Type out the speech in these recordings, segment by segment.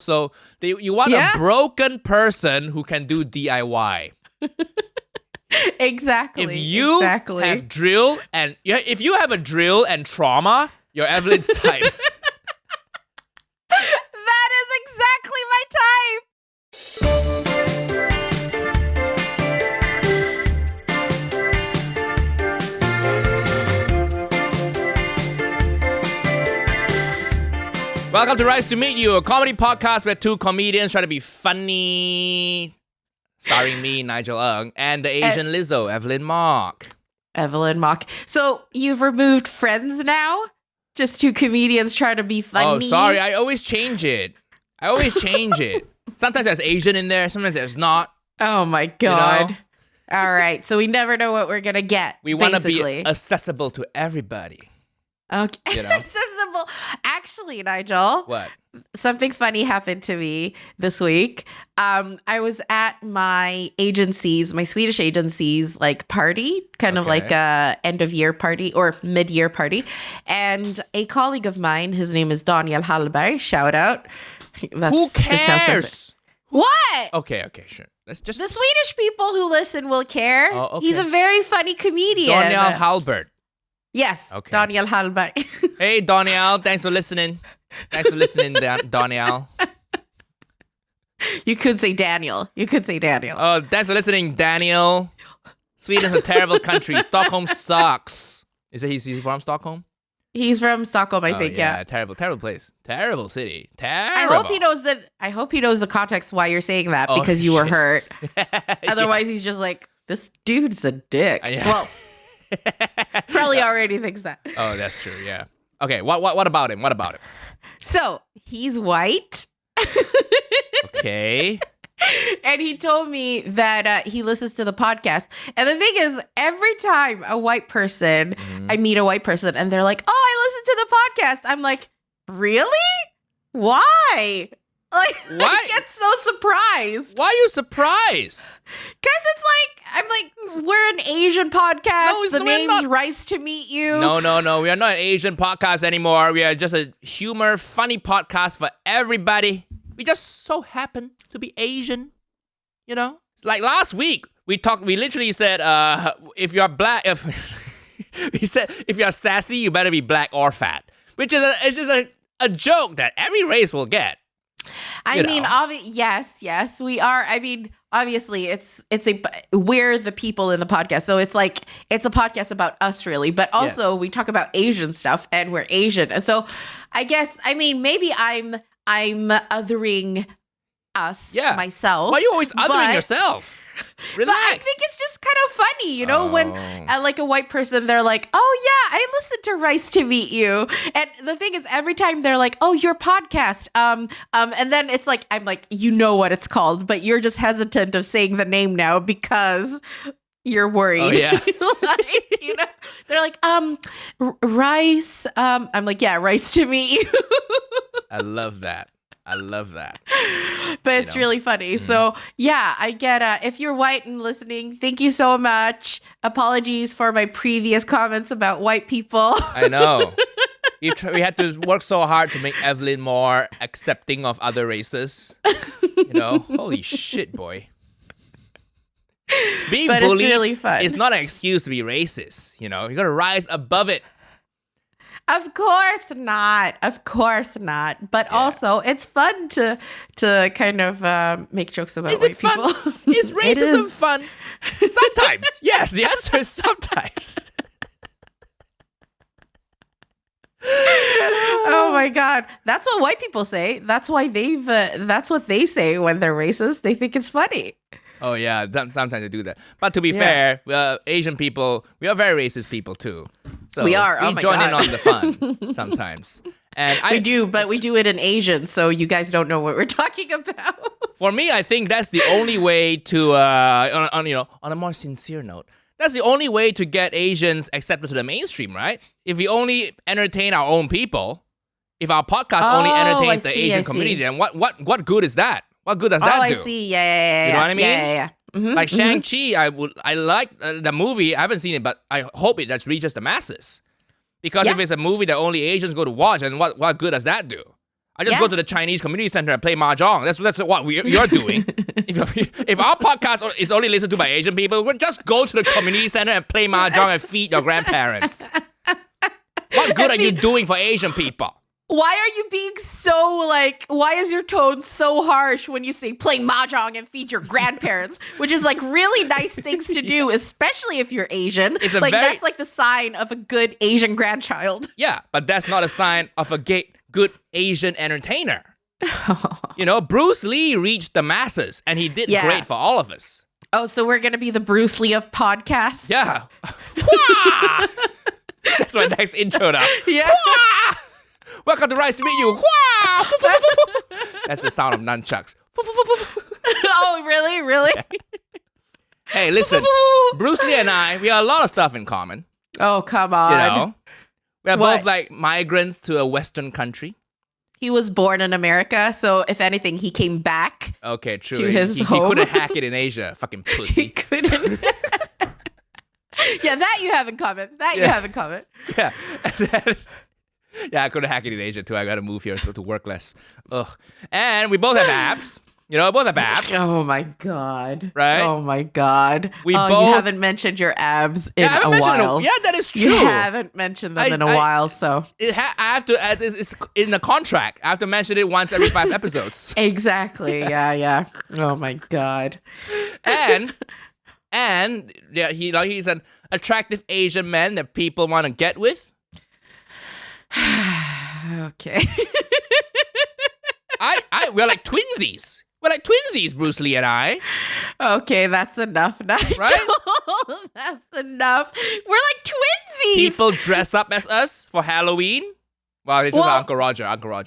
So you want a broken person who can do DIY. Exactly. If you have drill and if you have a drill and trauma, you're Evelyn's type. That is exactly my type. Welcome to Rise to Meet You, a comedy podcast where two comedians try to be funny. Starring me, Nigel Ng, and the Asian Lizzo, Evelyn Mok. Evelyn Mok. So you've removed friends now? Just two comedians trying to be funny? Oh, sorry. I always change it. Sometimes there's Asian in there. Sometimes there's not. Oh, my God. You know? All right. So we never know what we're going to get. We want to be accessible to everybody. Okay. You know? Accessible. Actually, Nigel. What? Something funny happened to me this week. I was at my Swedish agency's like party, kind of like a end of year party or mid-year party. And a colleague of mine, his name is Daniel Hallberg, shout out. Who cares? What? Okay, sure. Let's just the Swedish people who listen will care. Oh, okay. He's a very funny comedian. Daniel Hallberg. Yes. Okay. Daniel Hallberg. Hey, Daniel. Thanks for listening. Daniel. You could say Daniel. Oh, thanks for listening, Daniel. Sweden's a terrible country. Stockholm sucks. Is he from Stockholm? He's from Stockholm, I think. Yeah. Terrible place. Terrible city. Terrible. I hope he knows the context why you're saying that because you were hurt. Otherwise, he's just like, this dude's a dick. Well, probably already thinks that. Oh, that's true. Yeah. Okay. What about him? So he's white. Okay. And he told me that he listens to the podcast. And the thing is, every time I meet a white person and they're like, oh, I listen to the podcast. I'm like, really? Why? Like, why? I get so surprised. Why are you surprised? Because it's like, I'm like, we're an Asian podcast. No, the name's Rice to Meet You. No. We are not an Asian podcast anymore. We are just a funny podcast for everybody. We just so happen to be Asian, you know? Like last week, we literally said, if you're black, if you're sassy, you better be black or fat. Which is it's just a joke that every race will get. Yes, we are. I mean, obviously, we're the people in the podcast, so it's like it's a podcast about us, really. But also, we talk about Asian stuff, and we're Asian, and so I guess maybe I'm othering us myself. Why are you always othering yourself? Relax. But I think it's just kind of funny, you know, when like a white person, they're like, oh yeah, I listened to Rice to Meet You. And the thing is, every time they're like, oh, your podcast. And then it's like, I'm like, you know what it's called, but you're just hesitant of saying the name now because you're worried. Oh, yeah. Like, you know, they're like, Rice. I'm like, yeah, Rice to Meet You. I love that. But it's really funny. Mm-hmm. So, yeah, I get if you're white and listening, thank you so much. Apologies for my previous comments about white people. I know. We had to work so hard to make Evelyn more accepting of other races. You know? Holy shit, boy. Being bullied it's really fun. Is not an excuse to be racist. You know? You got to rise above it. Of course not. But also, it's fun to kind of make jokes about white people. Is racism fun? Sometimes. Yes, the answer is sometimes. Oh my God. That's what white people say. That's why that's what they say when they're racist. They think it's funny. Oh, yeah. Sometimes they do that. But to be fair, Asian people, we are very racist people, too. So we are. We join in on the fun sometimes. And we do, but we do it in Asian, so you guys don't know what we're talking about. For me, I think that's the only way to, on a more sincere note, that's the only way to get Asians accepted to the mainstream, right? If we only entertain our own people, if our podcast only entertains the Asian community, then what good is that? What good does that do? I see. Yeah. You know what I mean? Yeah. Mm-hmm, like Shang-Chi, I like the movie. I haven't seen it, but I hope it reaches the masses. Because if it's a movie that only Asians go to watch, then what good does that do? I just Yeah. go to the Chinese community center and play mahjong. That's what you're doing. if our podcast is only listened to by Asian people, we'll just go to the community center and play mahjong and feed your grandparents. What good are you doing for Asian people? Why are you being so why is your tone so harsh when you say play mahjong and feed your grandparents, which is like really nice things to do, especially if you're Asian. It's a that's like the sign of a good Asian grandchild. Yeah, but that's not a sign of a good Asian entertainer. Bruce Lee reached the masses and he did great for all of us. Oh, so we're going to be the Bruce Lee of podcasts? Yeah. That's my next intro now. Yeah. Welcome to Rise to Meet You. That's the sound of nunchucks. Oh, really? Really? Hey, listen. Bruce Lee and I, we have a lot of stuff in common. Oh, come on. We are both like migrants to a Western country. He was born in America, so if anything, he came back. Okay, true. To his he home. couldn't hack it in Asia. Fucking pussy. He couldn't. Yeah, that you have in common. You have in common. Yeah. And then, I couldn't hack it in Asia too. I gotta move here to work less. Ugh. And we both have abs. Both have abs. Oh my god. Right? Oh my god. We You both haven't mentioned your abs in I haven't a mentioned while. yeah, that is true. You haven't mentioned them in a while, so. I have to. It's in the contract. I have to mention it once every 5 episodes. Exactly. Yeah. Oh my god. And yeah, he's an attractive Asian man that people want to get with. Okay. We're like twinsies. We're like twinsies, Bruce Lee and I. Okay, that's enough, Nigel. Right? That's enough. We're like twinsies. People dress up as us for Halloween. Well, it's just Uncle Roger.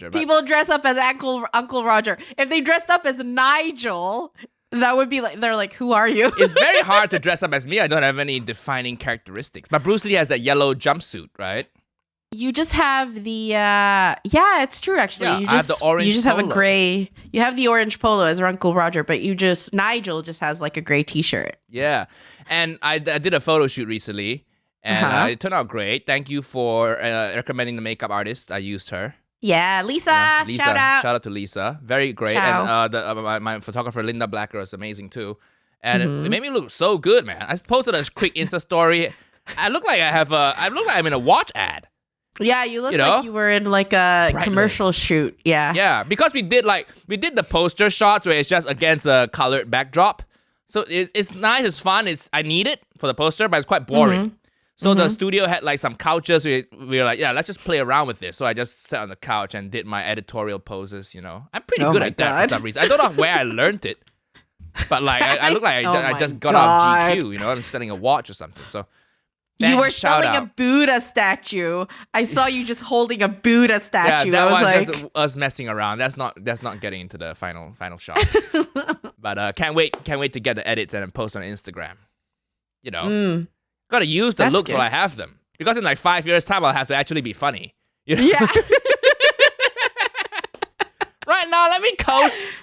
But People dress up as Uncle Roger. If they dressed up as Nigel, that would be like, they're like, who are you? It's very hard to dress up as me. I don't have any defining characteristics. But Bruce Lee has that yellow jumpsuit, right? You just have the it's true actually. Yeah, you I have the orange you just have a polo. gray. You have the orange polo as Uncle Roger, but Nigel just has like a gray t-shirt. Yeah. And I did a photo shoot recently, and it turned out great. Thank you for recommending the makeup artist. I used her. Yeah, Lisa, shout out. Shout out to Lisa. Very great. Ciao. And my photographer, Linda Blacker, is amazing too. And it made me look so good, man. I posted a quick Insta story. I look like I'm in a watch ad. Yeah, you look like you were in like a commercial shoot. Yeah. Yeah, because we did the poster shots where it's just against a colored backdrop. So it's nice, it's fun. I need it for the poster, but it's quite boring. So the studio had like some couches. We were like, yeah, let's just play around with this. So I just sat on the couch and did my editorial poses. I'm pretty good at that for some reason. I don't know where I learned it, but like I look like I just got out of GQ. I'm selling a watch or something. So. You were selling a Buddha statue. I saw you just holding a Buddha statue. Yeah, that was was like just us messing around. That's not getting into the final shots. But can't wait to get the edits and then post on Instagram. Gotta use the looks while I have them, because in like 5 years' time I'll have to actually be funny. Yeah. Right now, let me coast.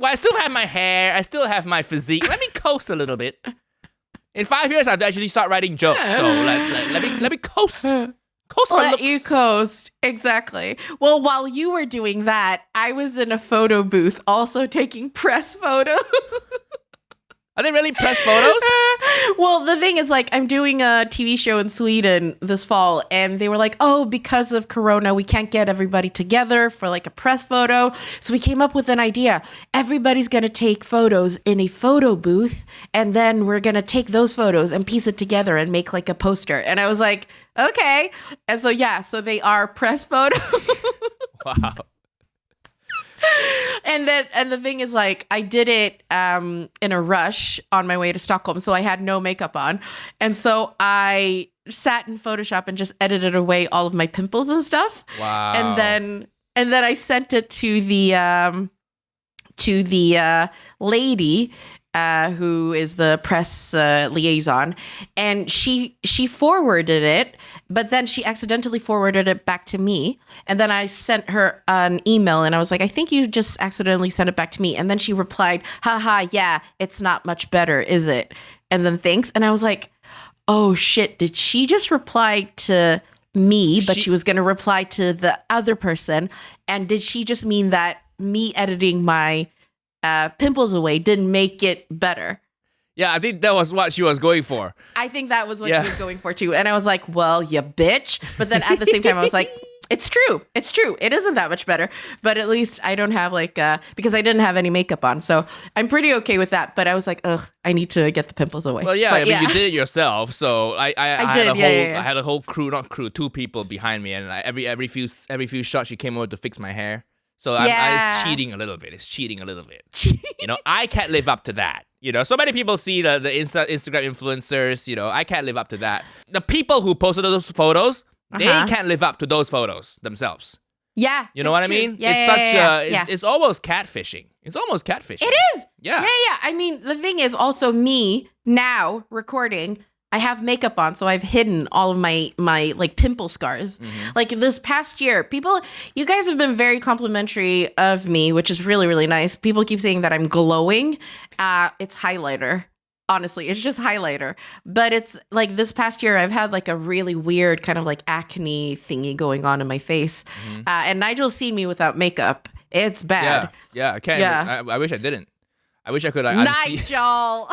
I still have my hair. I still have my physique. Let me coast a little bit. In 5 years, I have to actually start writing jokes. So let me coast. Let you coast. Exactly. Well, while you were doing that, I was in a photo booth also taking press photos. Are they really press photos? Well, the thing is, like, I'm doing a TV show in Sweden this fall, and they were like, oh, because of Corona, we can't get everybody together for like a press photo. So we came up with an idea. Everybody's going to take photos in a photo booth, and then we're going to take those photos and piece it together and make like a poster. And I was like, okay. And so, so they are press photos. Wow. And the thing is, like, I did it in a rush on my way to Stockholm, so I had no makeup on, and so I sat in Photoshop and just edited away all of my pimples and stuff. Wow. And then I sent it to the lady who is the press liaison, and she forwarded it, but then she accidentally forwarded it back to me, and then I sent her an email, and I was like, I think you just accidentally sent it back to me, and then she replied, haha, yeah, it's not much better, is it? And then thanks, and I was like, oh shit, did she just reply to me, but she was going to reply to the other person. And did she just mean that me editing my pimples away didn't make it better? Yeah, I think that was what she was going for. I think that was what she was going for too. And I was like, well, you bitch. But then at the same time, I was like, it's true. It's true. It isn't that much better. But at least I don't have like, because I didn't have any makeup on. So I'm pretty okay with that. But I was like, ugh, I need to get the pimples away. Well, yeah, but, I mean, you did it yourself. So I had a whole crew, not crew, 2 people behind me. And every few shots, she came over to fix my hair. So it's cheating a little bit. You know, I can't live up to that. You know, so many people see the Instagram influencers, you know, I can't live up to that. The people who posted those photos, they can't live up to those photos themselves. Yeah. You know what true. I mean? Yeah, It's almost catfishing. It is. Yeah. Yeah. I mean, the thing is also me now recording, I have makeup on, so I've hidden all of my like pimple scars. Like this past year, you guys have been very complimentary of me, which is really, really nice. People keep saying that I'm glowing. It's highlighter. Honestly, it's just highlighter. But it's like this past year, I've had like a really weird kind of like acne thingy going on in my face. And Nigel's seen me without makeup. It's bad. Yeah, I can't. Yeah. I wish I didn't. I wish I could. Nigel!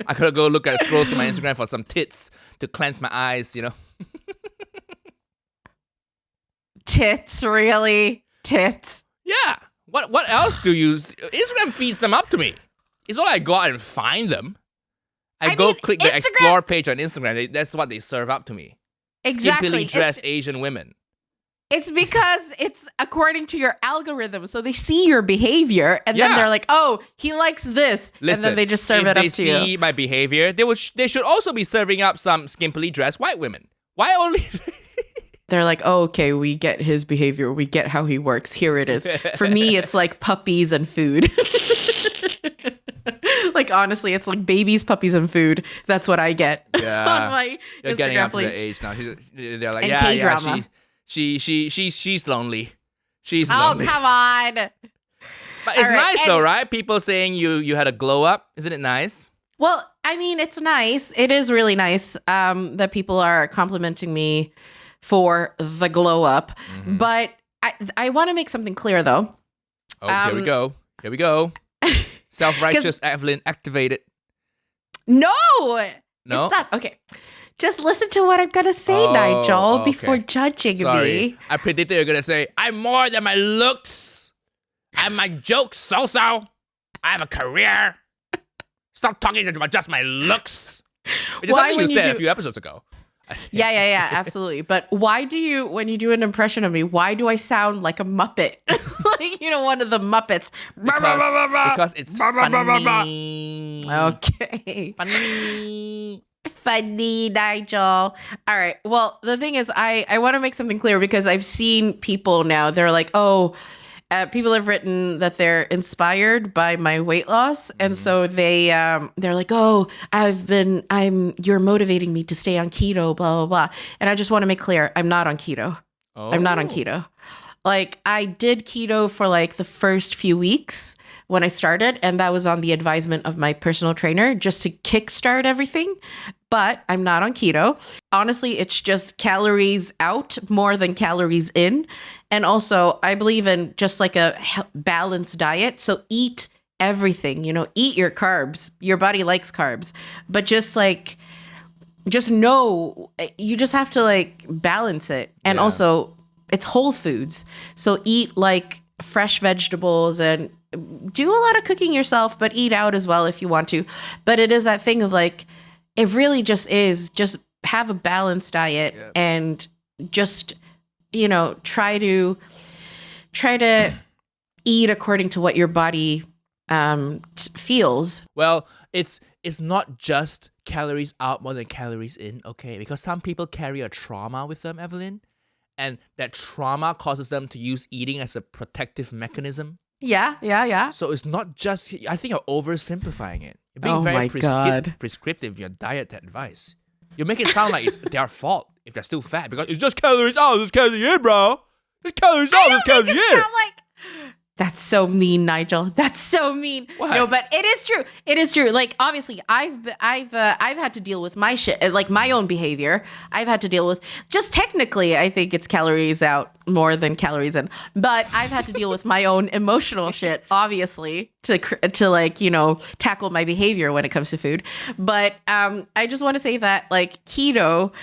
I could scroll through my Instagram for some tits to cleanse my eyes, you know. Tits, really? Tits. Yeah. What else do you... Instagram feeds them up to me. It's not like I go out and find them. I go click the explore page on Instagram. That's what they serve up to me. Exactly. Skimpily dressed Asian women. It's because it's according to your algorithm. So they see your behavior and then they're like, oh, he likes this. Listen, and then they just serve it up to you. If they see my behavior, they should also be serving up some skimpily dressed white women. Why only... They're like, oh, okay, we get his behavior. We get how he works. Here it is. For me, it's like puppies and food. Like, honestly, it's like babies, puppies, and food. That's what I get on my You're Instagram getting up to page. the age now. They're like, and K-drama. She's lonely. She's oh, lonely. Come on. But it's nice though, right? People saying you had a glow up. Isn't it nice? Well, I mean, it's nice. It is really nice that people are complimenting me for the glow up. But I want to make something clear though. Oh, here we go. Self-righteous Evelyn activated. No. It's not. Okay. Just listen to what I'm going to say, Nigel, before judging me. I predicted you're going to say, I'm more than my looks. I'm my jokes, so. I have a career. Stop talking about just my looks. Which is something you said a few episodes ago. Yeah, absolutely. But why do you, when you do an impression of me, why do I sound like a Muppet? Like, one of the Muppets. Because it's funny. Okay. Funny, Nigel. All right. Well, the thing is, I want to make something clear because I've seen people now. They're like, oh, people have written that they're inspired by my weight loss, and so they're like, oh, you're motivating me to stay on keto, blah blah blah. And I just want to make clear, I'm not on keto. I'm not on keto. Like, I did keto for like the first few weeks when I started, and that was on the advisement of my personal trainer just to kickstart everything. But I'm not on keto. Honestly, it's just calories out more than calories in. And also, I believe in just like a balanced diet. So eat everything, eat your carbs. Your body likes carbs. But just know, you just have to like balance it. And also, it's whole foods. So eat like fresh vegetables and do a lot of cooking yourself, but eat out as well if you want to. But it is that thing of like, it really just have a balanced diet and just, try to eat according to what your body feels. Well, it's not just calories out more than calories in, okay? Because some people carry a trauma with them, Evelyn. And that trauma causes them to use eating as a protective mechanism. Yeah. So it's not just... I think you're oversimplifying it. You're being prescriptive in your diet advice. You make it sound like it's their fault if they're still fat. Because it's just calories out, it's calories in, bro. It's calories out, it's calories in. That's so mean, Nigel. That's so mean. What? No, but it is true. It is true. Like obviously, I've had to deal with my shit, like my own behavior. I've had to deal with just technically. I think it's calories out more than calories in, but I've had to deal with my own emotional shit, obviously, to like tackle my behavior when it comes to food. But I just want to say that like keto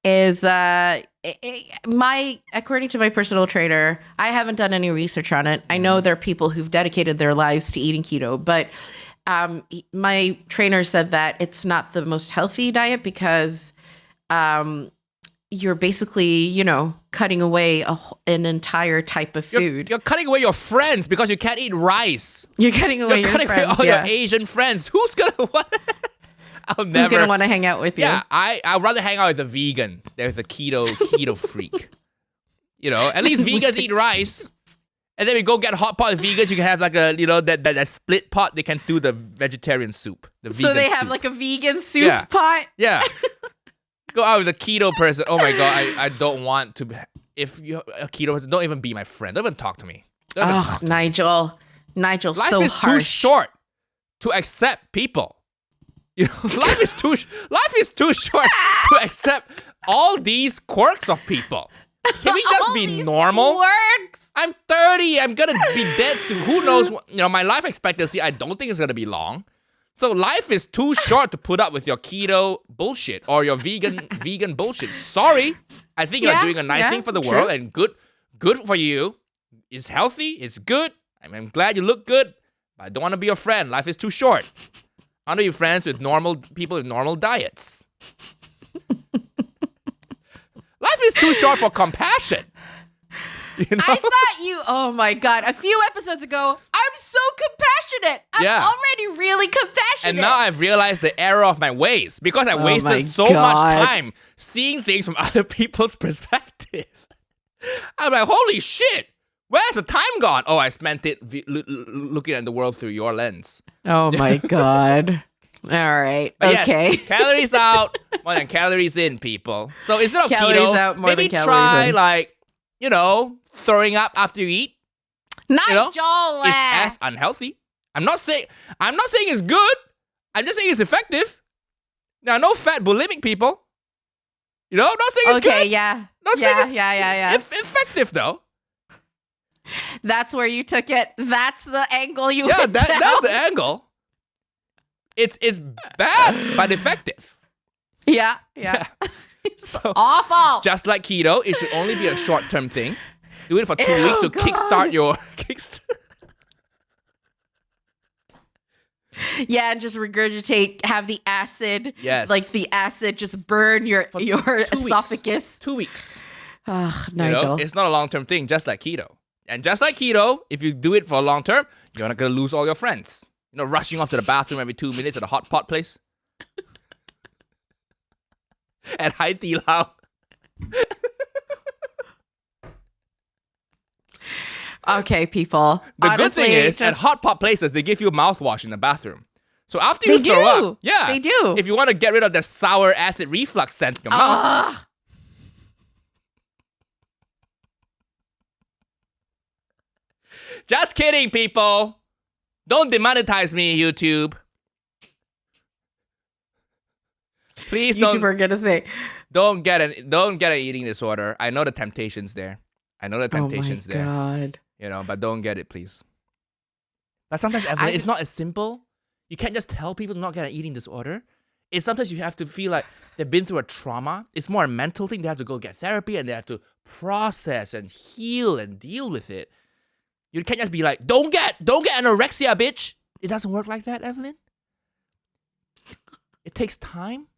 is according to my personal trainer, I haven't done any research on it. I know there are people who've dedicated their lives to eating keto, but my trainer said that it's not the most healthy diet because you're basically, cutting away an entire type of food. You're cutting away your friends because you can't eat rice. You're cutting away your friends, all your Asian friends. Who's gonna what? Who's gonna want to hang out with you? Yeah, I'd rather hang out with a vegan. There's a keto freak. At least vegans eat rice. And then we go get hot pot with vegans. You can have like a that split pot. They can do the vegetarian soup. So they have like a vegan soup pot. Yeah. Go out with a keto person. Oh my god, I don't want to. If you're a keto person, don't even be my friend. Don't even talk to me. Oh, Nigel, life so is harsh. too short to accept people. Life is too short to accept all these quirks of people. Can we just be normal? Quirks. I'm 30. I'm gonna be dead soon. Who knows? My life expectancy, I don't think it's gonna be long. So life is too short to put up with your keto bullshit or your vegan bullshit. Sorry. I think you're doing a nice thing for the world and good for you. It's healthy. It's good. I'm glad you look good. But I don't want to be your friend. Life is too short. I want to be friends with normal people with normal diets. Life is too short for compassion. I thought oh my God, a few episodes ago, I'm so compassionate. I'm already really compassionate. And now I've realized the error of my ways because I wasted so much time seeing things from other people's perspective. I'm like, holy shit, where's the time gone? Oh, I spent it looking at the world through your lens. Oh my God. All right. Okay. Yes, calories out more than calories in, people. So instead of calories keto, out more maybe than calories try in. throwing up after you eat. Nigel, it's as unhealthy. I'm not saying it's good. I'm just saying it's effective. Now, no fat bulimic people. I'm not saying it's good. Okay, yeah. Yeah. Effective though. That's where you took it. That's the angle you Yeah, went down. that's the angle. It's bad but effective. Yeah. It's awful. Just like keto, it should only be a short-term thing. Do it for 2 weeks to kickstart your Yeah, and just regurgitate, have the acid. Yes. Like the acid just burn your esophagus. 2 weeks. Ugh, Nigel. It's not a long-term thing, just like keto. And just like keto, if you do it for a long term, you're not going to lose all your friends. Rushing off to the bathroom every 2 minutes at a hot pot place. At Hai Di Lao. Okay, people. The good thing is, at hot pot places, they give you mouthwash in the bathroom. So after you throw up, they do. If you want to get rid of the sour acid reflux scent in your mouth. Just kidding, people. Don't demonetize me, YouTube. Please YouTube are gonna say, don't get an eating disorder. I know the temptation's there. Oh my God. But don't get it, please. But sometimes, Evelyn, it's not as simple. You can't just tell people to not get an eating disorder. It's sometimes you have to feel like they've been through a trauma. It's more a mental thing. They have to go get therapy and they have to process and heal and deal with it. You can't just be like, don't get anorexia, bitch. It doesn't work like that, Evelyn. It takes time.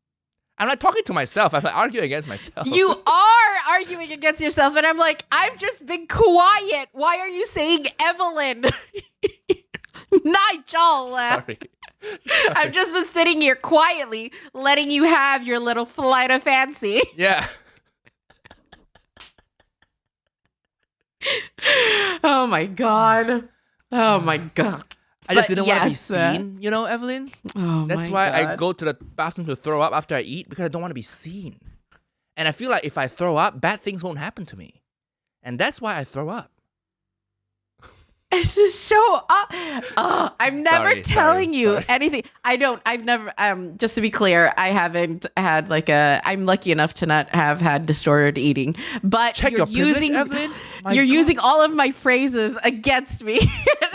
I'm not talking to myself. I'm arguing against myself. You are arguing against yourself, and I'm like, I've just been quiet. Why are you saying Evelyn? Nigel. Sorry. I've just been sitting here quietly, letting you have your little flight of fancy. Yeah. Oh my God. I just didn't want to be seen, Evelyn. Oh That's why I go to the bathroom to throw up after I eat, because I don't want to be seen. And I feel like if I throw up, bad things won't happen to me. And that's why I throw up. This is so. I'm never telling you anything. I've never. Just to be clear, I haven't had like a. I'm lucky enough to not have had disordered eating. But Check you're your using. Evelyn. You're using all of my phrases against me.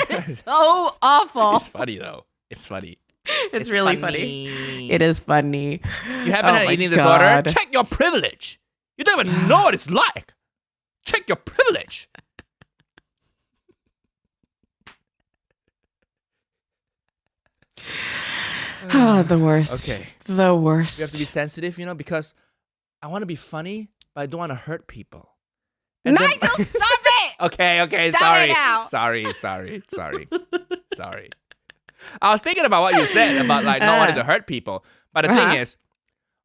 It's so awful. It's funny though. It's funny. It's really funny. It is funny. You haven't had an eating disorder? Check your privilege. You don't even know what it's like. Check your privilege. Oh, the worst. Okay. The worst. You have to be sensitive, because I want to be funny, but I don't want to hurt people. And Nigel, stop it! Okay, Stop sorry. it now. Sorry. I was thinking about what you said about like not wanting to hurt people. But the thing is,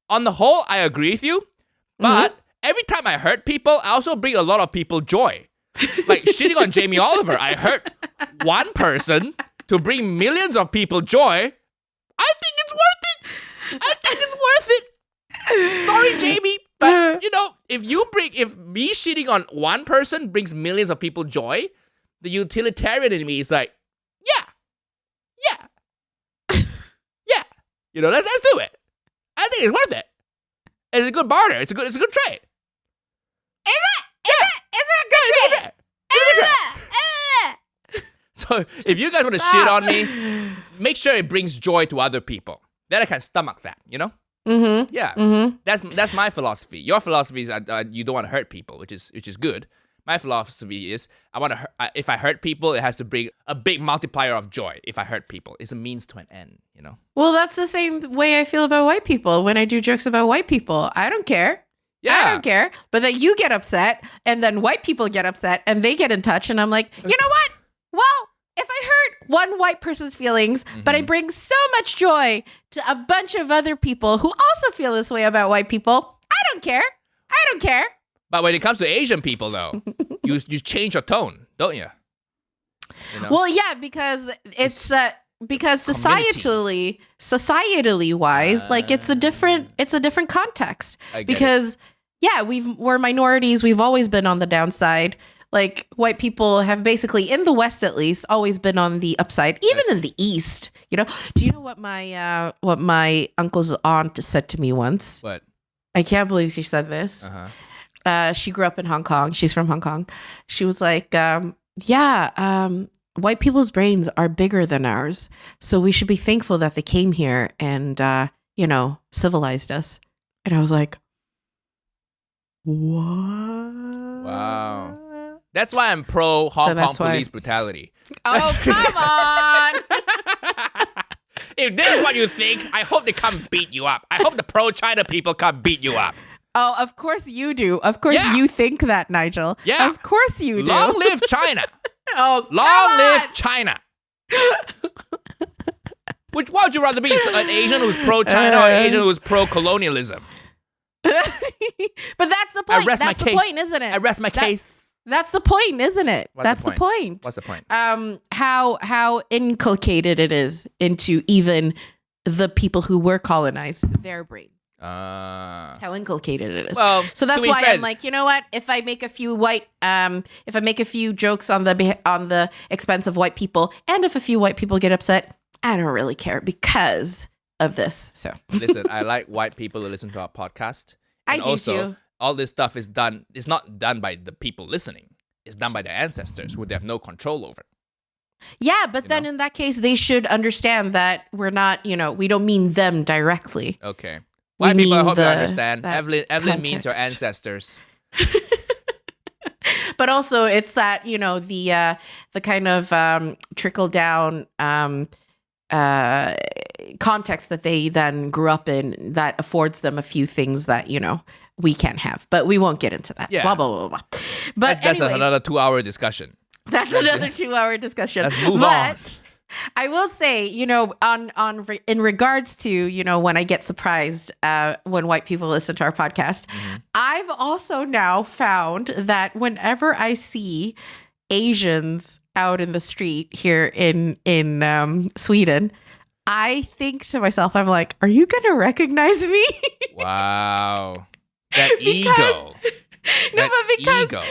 on the whole, I agree with you. But every time I hurt people, I also bring a lot of people joy. Like shitting on Jamie Oliver, I hurt one person to bring millions of people joy. I think it's worth it. Sorry, Jamie. But if me shitting on one person brings millions of people joy, the utilitarian in me is like, yeah. Let's do it. I think it's worth it. It's a good barter. It's a good trade. Is it good? So if you guys want to shit on me, make sure it brings joy to other people. Then I can stomach that, Mm-hmm. Yeah. Mm-hmm. That's my philosophy. Your philosophy is you don't want to hurt people, which is good. My philosophy is if I hurt people, it has to bring a big multiplier of joy. If I hurt people, it's a means to an end. Well, that's the same way I feel about white people. When I do jokes about white people, I don't care. Yeah. I don't care. But then you get upset, and then white people get upset, and they get in touch, and I'm like, you know what? Well, if I hurt one white person's feelings, but I bring so much joy to a bunch of other people who also feel this way about white people, I don't care. But when it comes to Asian people, though, you change your tone, don't you? Well, yeah, because it's because societally wise, like it's a different context. Because we're minorities. We've always been on the downside. Like white people have basically, in the West at least, always been on the upside. Even in the East, Do you know what my uncle's aunt said to me once? What? I can't believe she said this. She grew up in Hong Kong. She's from Hong Kong. She was like, white people's brains are bigger than ours. So we should be thankful that they came here and, civilized us. And I was like, what? Wow. That's why I'm pro Hong Kong police brutality. Oh, come on. If this is what you think, I hope they come beat you up. I hope the pro-China people come beat you up. Oh, of course you do. Of course you think that, Nigel. Yeah. Of course you do. Long live China. Oh, long live China. What would you rather be? An Asian who's pro-China or an Asian who's pro-colonialism? But that's the point. That's the point, isn't it? I rest my case. That's the point, isn't it? What's the point. What's the point? How inculcated it is into even the people who were colonized, their brains. How inculcated it is. Well, so that's why I'm like, you know what? If I make a few jokes on the expense of white people, and if a few white people get upset, I don't really care because of this. So listen, I like white people to listen to our podcast. And I do also, too. all this stuff is done. It's not done by the people listening. It's done by their ancestors, who they have no control over. Yeah, but then in that case, they should understand that we're not, we don't mean them directly. Okay. White people, I hope you understand. Evelyn means your ancestors. But also, it's that, the kind of trickle down context that they then grew up in that affords them a few things that, we can't have. But we won't get into that. Yeah. Blah, blah, blah, blah. But that's another 2-hour discussion. That's another 2-hour discussion. Let's move on. I will say, in regards to, when I get surprised when white people listen to our podcast, I've also now found that whenever I see Asians out in the street here in Sweden, I think to myself, I'm like, are you going to recognize me? Wow. That ego. No, That but ego.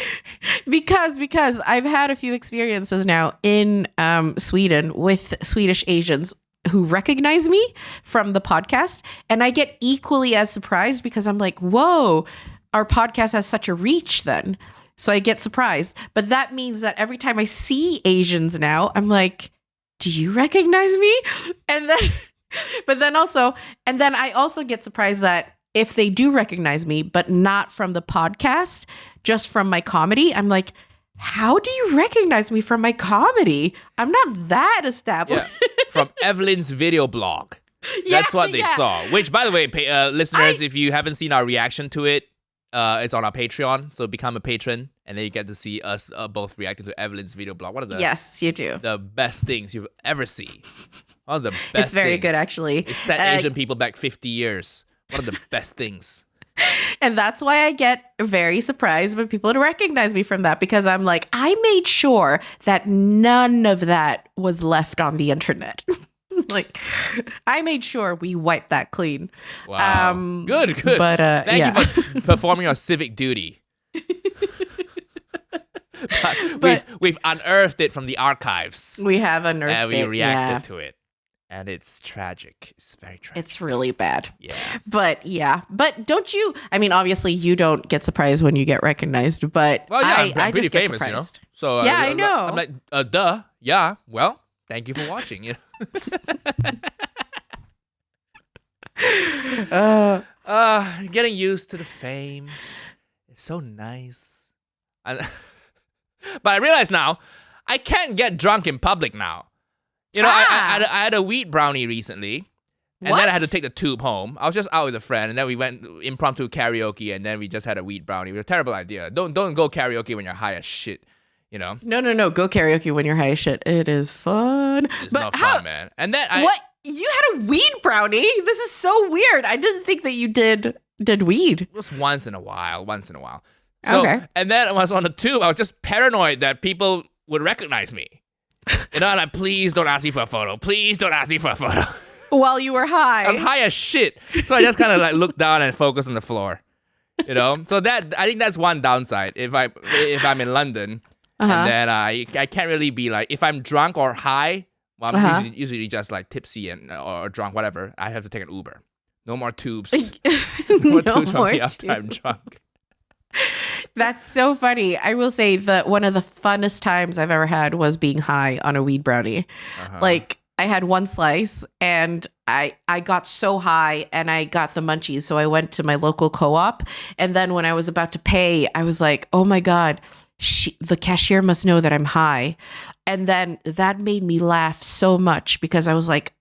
because I've had a few experiences now in Sweden with Swedish Asians who recognize me from the podcast, and I get equally as surprised because I'm like, whoa, our podcast has such a reach then. So I get surprised. But that means that every time I see Asians now, I'm like, do you recognize me? And then and then I also get surprised that if they do recognize me, but not from the podcast, just from my comedy, I'm like, how do you recognize me from my comedy? I'm not that established. Yeah. From Evelyn's video blog. That's what they saw. Which, by the way, listeners, if you haven't seen our reaction to it, it's on our Patreon. So become a patron, and then you get to see us both reacting to Evelyn's video blog. One of the Yes, you do. the best things you've ever seen. One of the best. It's very things. good, actually. It set Asian people back 50 years. One of the best things. And that's why I get very surprised when people recognize me from that, because I'm like, I made sure that none of that was left on the internet. Like, I made sure we wiped that clean. Wow. Good. But Thank you for performing your civic duty. But we've unearthed it from the archives. We have unearthed And we it. reacted to it. And it's tragic. It's very tragic. It's really bad. Yeah. But don't you, I mean, obviously you don't get surprised when you get recognized, but Well, yeah, I I'm pretty just get famous, you know. surprised. So Yeah, I know. I'm like, duh. Yeah. Well, thank you for watching. You know. Getting used to the fame. It's so nice. But I realize now, I can't get drunk in public now. You know, I had a wheat brownie recently, and then I had to take the tube home. I was just out with a friend, and then we went impromptu karaoke, and then we just had a wheat brownie. It was a terrible idea. Don't go karaoke when you're high as shit, you know? No. Go karaoke when you're high as shit. It is fun. It's not fun, man. And then What? You had a weed brownie? This is so weird. I didn't think that you did weed. It was once in a while. So, Okay. And then when I was on the tube, I was just paranoid that people would recognize me. You know, and like, please don't ask me for a photo. Please don't ask me for a photo. While you were high. I was high as shit. So I just kind of like looked down and focused on the floor. You know? So that, I think that's one downside. If I'm in London, and then I can't really be like, if I'm drunk or high, well, I'm usually just like tipsy and or drunk, whatever. I have to take an Uber. No more tubes. No more tubes for me after I'm drunk. That's so funny. I will say that one of the funnest times I've ever had was being high on a weed brownie. Like, I had one slice and I got so high and I got the munchies. So I went to my local co-op. And then when I was about to pay, I was like, oh my God, the cashier must know that I'm high. And then that made me laugh so much because I was like,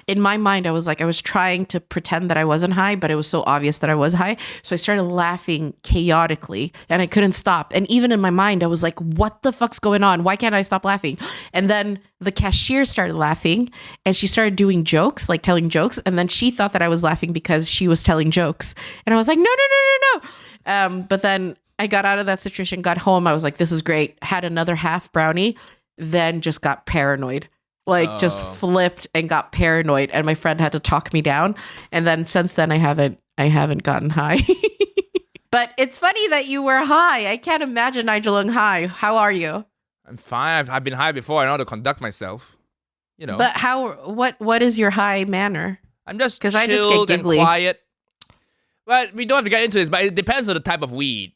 in my mind, I was trying to pretend that I wasn't high, but it was so obvious that I was high. So I started laughing chaotically and I couldn't stop. And even in my mind, I was like, what the fuck's going on? Why can't I stop laughing? And then the cashier started laughing and she started doing jokes, like telling jokes. And then she thought that I was laughing because she was telling jokes. And I was like, no. But then I got out of that situation, got home. I was like, this is great. Had another half brownie, then just got paranoid. Just flipped and got paranoid, and my friend had to talk me down. And then since then, I haven't gotten high. But it's funny that you were high. I can't imagine Nigel high. How are you? I'm fine. I've been high before. I know how to conduct myself. You know. But what is your high manner? I'm just 'Cause I just get chilled and giggly. quiet. Well, we don't have to get into this, but it depends on the type of weed.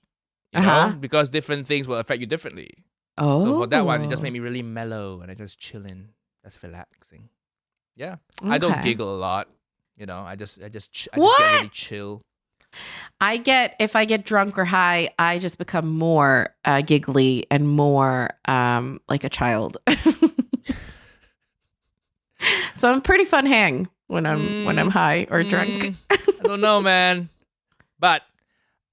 You know, because different things will affect you differently. Oh, So for that one, it just made me really mellow, and I just chilling. That's relaxing. Yeah. I don't Okay. giggle a lot. You know, I just get really chill. if I get drunk or high, I just become more giggly and more like a child. So I'm a pretty fun hang when I'm high or drunk. I don't know, man. But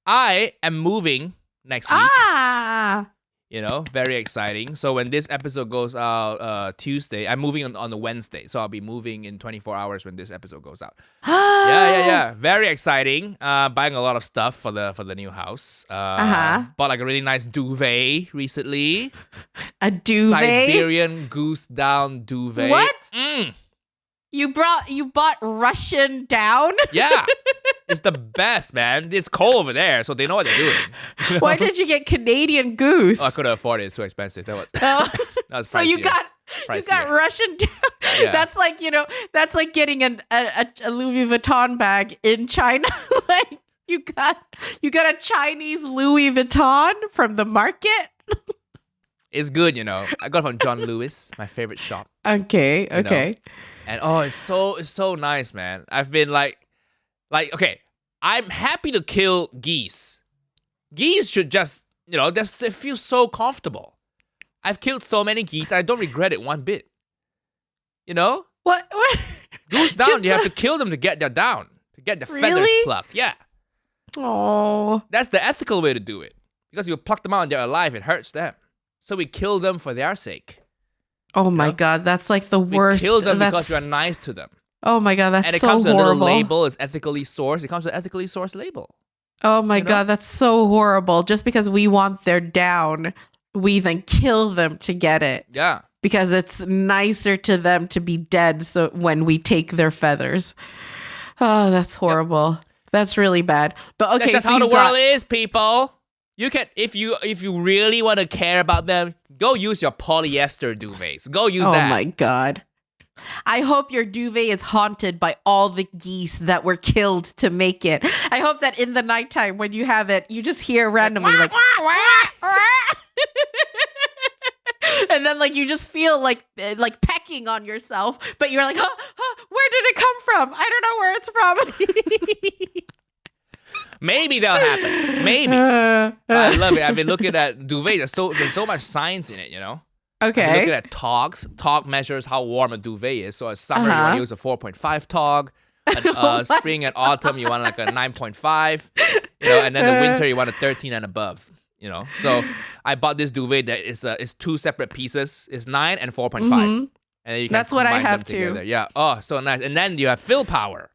I am moving next week. You know, very exciting. So when this episode goes out Tuesday, I'm moving on the Wednesday. So I'll be moving in 24 hours when this episode goes out. Yeah. Very exciting. Buying a lot of stuff for the new house. Bought like a really nice duvet recently. A duvet? Siberian goose down duvet. What? You bought Russian down? Yeah. It's the best, man. It's cold over there, so they know what they're doing. You know? Why did you get Canadian goose? Oh, I couldn't afford it. It's too expensive. That was, Oh. that was So you pricier. got Pricier. Russian down. Yeah. That's like, that's like getting a Louis Vuitton bag in China. Like you got a Chinese Louis Vuitton from the market. It's good, I got it from John Lewis, my favorite shop. Okay, know? okay. And it's so nice, man. I've been like, okay, I'm happy to kill geese. Geese should just, it feels so comfortable. I've killed so many geese, I don't regret it one bit. What? Goose down, Just, you have to kill them to get their down, to get the feathers Really? plucked. Yeah, Oh. that's the ethical way to do it. Because you pluck them out and they're alive, it hurts them. So we kill them for their sake. Oh my Yeah. God, that's like the We worst. kill them that's, because you're nice to them. Oh my God, that's And it so comes with a little horrible. label. It's ethically sourced. It comes with an ethically sourced label. Oh my You know? God, that's so horrible. Just because we want their down, we then kill them to get it Yeah. because it's nicer to them to be dead. So when we take their feathers, oh, that's horrible. That's really bad. But okay, That's just so how the you got- world is, people. You can, if you really want to care about them, go use your polyester duvets. Go use Oh that. my God. I hope your duvet is haunted by all the geese that were killed to make it. I hope that in the nighttime when you have it, you just hear randomly like, and then like you just feel like pecking on yourself, but you're like, where did it come from? I don't know where it's from. Maybe that'll happen. Maybe. I love it. I've been looking at duvets. There's so much science in it, I'm looking Okay. at togs. Tog measures how warm a duvet is. So as summer, you want Uh-huh. to use a 4.5 tog. Oh my Spring and autumn, you want like a 9.5. And then the winter, you want a 13 and above. So I bought this duvet that is two separate pieces. It's 9 and 4.5. Mhm. And then you can That's what I combine them have too. together. Yeah. Oh, so nice. And then you have fill power.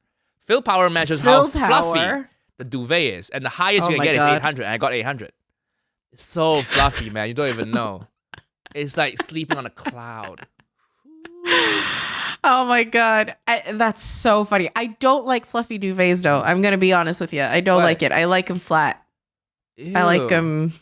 Fill power measures Fill how fluffy power. the duvet is. And the highest Oh you can my get God. is 800. And I got 800. It's so fluffy, man. You don't even know. It's like sleeping on a cloud. Oh my God. That's so funny. I don't like fluffy duvets though. I'm going to be honest with you. I don't What? like it. I like them flat. I like Ew. them.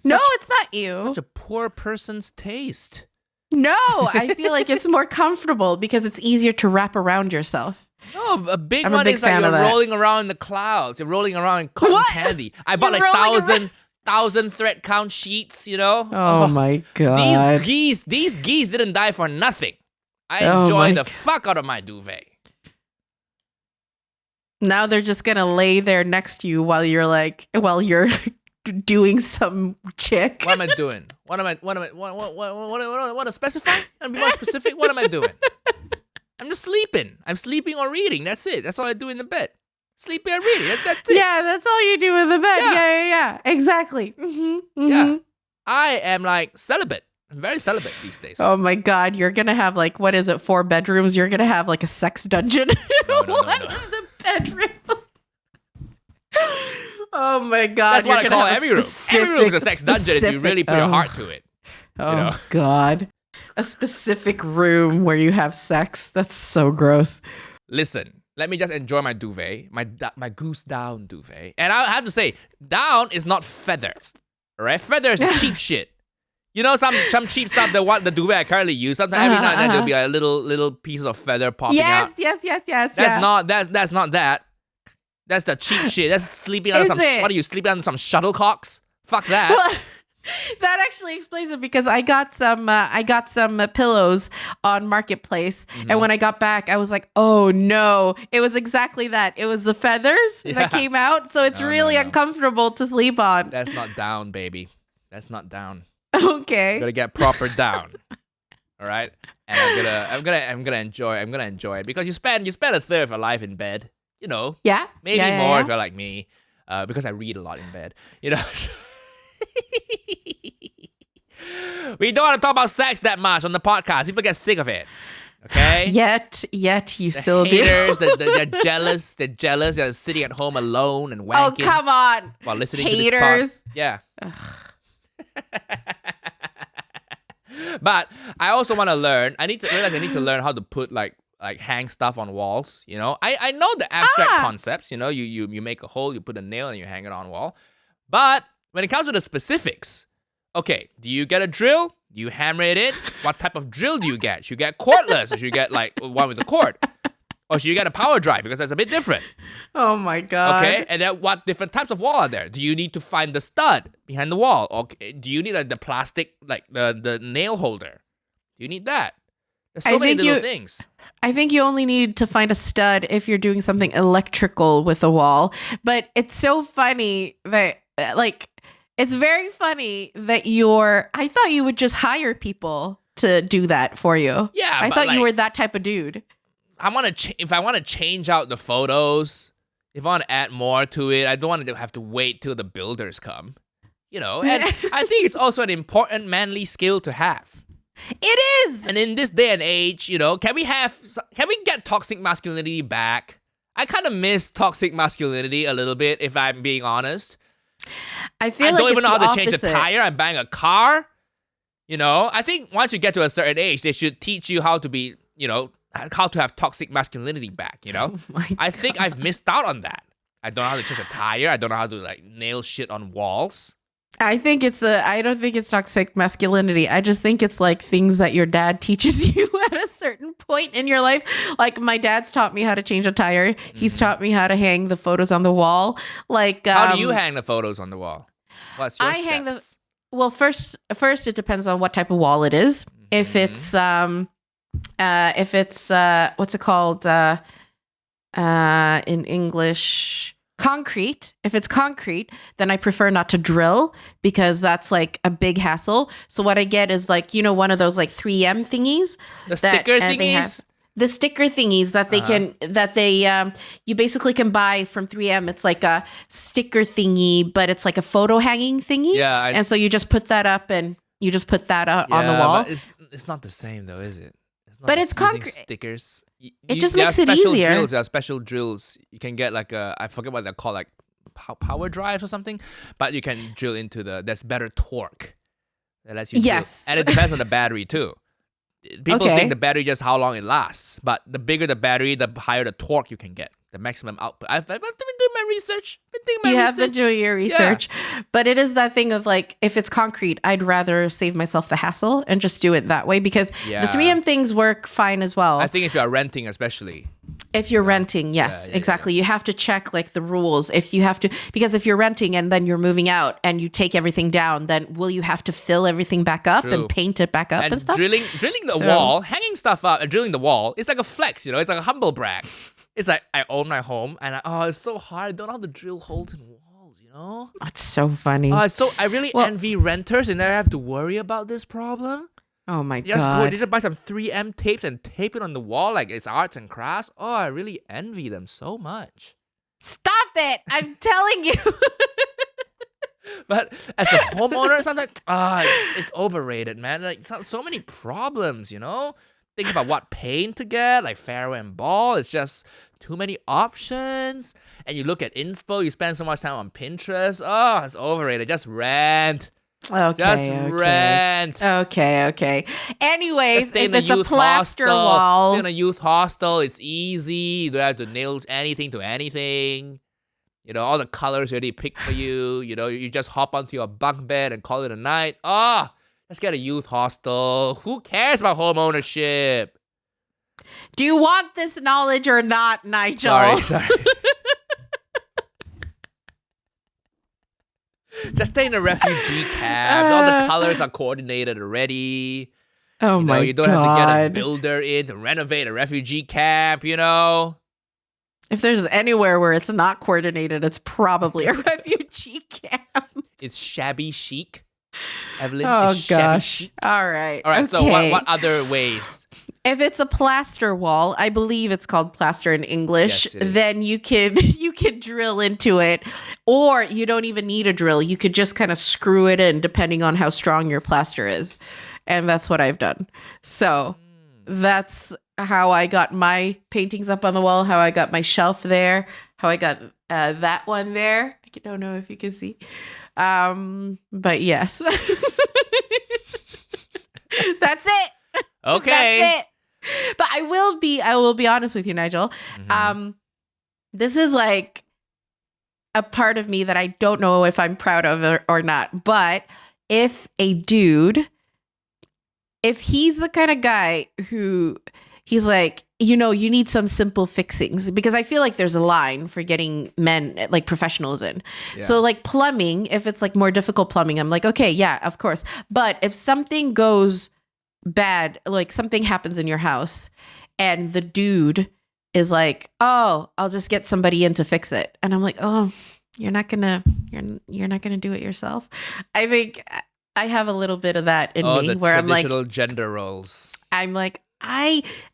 No, Such- it's not you. Such a poor person's taste. No, I feel like it's more comfortable because it's easier to wrap around yourself. No, a big I'm a one big is like fan you're of that. rolling around in the clouds. You're rolling around in cotton What? candy. I bought You're like rolling thousand thread count sheets, Oh my God. These geese didn't die for nothing. I Oh enjoy my the fuck out of my duvet. Now they're just going to lay there next to you while you're doing some chick. What am I doing? What to specify? And be more specific. What am I doing? I'm just sleeping. I'm sleeping or reading. That's it. That's all I do in the bed. Sleeping and reading. That's it. Yeah, that's all you do in the bed. Yeah. Yeah. Exactly. Yeah. I am like celibate. I'm very celibate these days. Oh my God, you're gonna have like, what is it, 4 bedrooms? You're gonna have like a sex dungeon in No. one of the bedrooms. Oh my God. That's what I you're gonna call have every room. Every room is a sex dungeon if you really put your heart to it. Oh know? God. A specific room where you have sex. That's so gross. Listen, let me just enjoy my duvet, my goose down duvet. And I have to say, down is not feather. All right? Feather is cheap shit. Some cheap stuff, the duvet I currently use, sometimes every now and then there'll be a little piece of feather popping out. Yes. That's not that. That's the cheap shit. That's sleeping on Is some. it? What are you sleeping on some shuttlecocks? Fuck that. Well, that actually explains it because I got some pillows on Marketplace, Mm-hmm. and when I got back, I was like, "Oh no!" It was exactly that. It was the feathers Yeah. that came out, so it's No, really no. uncomfortable to sleep on. That's not down, baby. That's not down. Okay. You gotta get proper down. All right, and I'm gonna enjoy it because you spend a third of your life in bed. Yeah. Maybe Yeah, more yeah. if you're like me, because I read a lot in bed. We don't want to talk about sex that much on the podcast. People get sick of it. Okay. Yet you The still haters, do. they're jealous. They're jealous. They're sitting at home alone and Oh wanking come on. while listening Haters. to this pod. Yeah. But I also want to learn. I need to learn how to put like like hang stuff on walls. You know, I know the abstract Ah! concepts. You know, you make a hole, you put a nail, and you hang it on a wall. But when it comes to the specifics, okay, do you get a drill? You hammer it in. What type of drill do you get? Should you get cordless, or should you get like one with a cord? Or should you get a power drive, because that's a bit different? Oh my God. Okay, and then what different types of wall are there? Do you need to find the stud behind the wall? Or do you need like the plastic, like the nail holder? Do you need that? There's so many little things. I think you only need to find a stud if you're doing something electrical with a wall. But it's so funny that, like, it's very funny that I thought you would just hire people to do that for you. Yeah, I but, thought you like, were that type of dude. if I want to change out the photos, if I want to add more to it, I don't want to have to wait till the builders come. You know, and I think it's also an important manly skill to have. It is. And in this day and age, you know, can we get toxic masculinity back? I kind of miss toxic masculinity a little bit, if I'm being honest. I feel I like don't even it's know how the to change a opposite. tire. I'm buying a car. You know, I think once you get to a certain age, they should teach you how to be, you know, how to have toxic masculinity back, you know? Oh my I think I've missed out on that. I don't know how to change a tire. I don't know how to like nail shit on walls. I don't think it's toxic masculinity. I just think it's like things that your dad teaches you at a certain point in your life. Like my dad's taught me how to change a tire. He's taught me how to hang the photos on the wall. Like How do you hang the photos on the wall? What's your I hang steps? well, first it depends on what type of wall it is. If it's what's it called in English? Concrete. If it's concrete, then I prefer not to drill because that's like a big hassle. So what I get is like, you know, one of those like 3M thingies. The sticker thingies? The sticker thingies that you basically can buy from 3M. It's like a sticker thingy, but it's like a photo hanging thingy. Yeah. And so you just put that up and you just put that out on the wall. But it's not the same though, is it? Not But just it's using concrete. stickers. It just there makes are it special easier. Drills. There are special drills. You can get like I forget what they're called, like power drives or something. But you can drill into there's better torque. That lets you drill. Yes. And it depends on the battery too. People Okay. think the battery just how long it lasts. But the bigger the battery, the higher the torque you can get. The maximum output. I've been doing my research. You have been doing your research. But it is that thing of like, if it's concrete, I'd rather save myself the hassle and just do it that way because Yeah. the 3M things work fine as well. I think if you are renting especially. If you're renting, yes, Yeah, exactly. You have to check like the rules. Because if you're renting and then you're moving out and you take everything down, then will you have to fill everything back up True. and paint it back up and stuff? drilling the So- wall, hanging stuff up and drilling the wall, it's like a flex, you know? It's like a humble brag. It's like, I own my home and it's so hard. I don't know how to drill holes in walls, you know? That's so funny. I really Well- envy renters and never have to worry about this problem. Oh my Just go, God. they just buy some 3M tapes and tape it on the wall like it's arts and crafts. Oh, I really envy them so much. Stop it. I'm telling you. But as a homeowner, sometimes it's overrated, man. Like so many problems, you know. Think about what paint to get, like Faro and Ball. It's just too many options. And you look at inspo, you spend so much time on Pinterest. Oh, it's overrated. Just rent. Okay. Just okay. rent. Okay. Anyways, Just stay if in a it's a youth plaster hostel. wall, Stay in a youth hostel. It's easy. You don't have to nail anything to anything. You know, all the colors already picked for you. You know, you just hop onto your bunk bed and call it a night. Let's get a youth hostel. Who cares about home ownership? do you want this knowledge or not, Nigel? Sorry. Just stay in a refugee camp. All the colors are coordinated already. Oh You know, my you don't God. have to get a builder in to renovate a refugee camp, you know? If there's anywhere where it's not coordinated, it's probably a refugee camp. It's shabby chic. Evelyn, Oh it's shabby gosh. chic. All right. All right, so okay. what other ways? If it's a plaster wall, I believe it's called plaster in English, Yes, it is. then you can drill into it, or you don't even need a drill. You could just kind of screw it in depending on how strong your plaster is. And that's what I've done. So that's how I got my paintings up on the wall, how I got my shelf there, how I got that one there. I don't know if you can see. But yes. That's it. Okay. That's it. But I will be honest with you, Nigel. This is like a part of me that I don't know if I'm proud of or not. But if a dude, if he's the kind of guy who he's like, you need some simple fixings, because I feel like there's a line for getting men like professionals in. Yeah. So like plumbing, if it's like more difficult plumbing, I'm like, okay, yeah, of course. But if something goes bad, like something happens in your house and the dude is like, oh, I'll just get somebody in to fix it. And I'm like, oh, you're not gonna do it yourself. I think I have a little bit of that in me where I'm like, traditional gender roles. I'm like,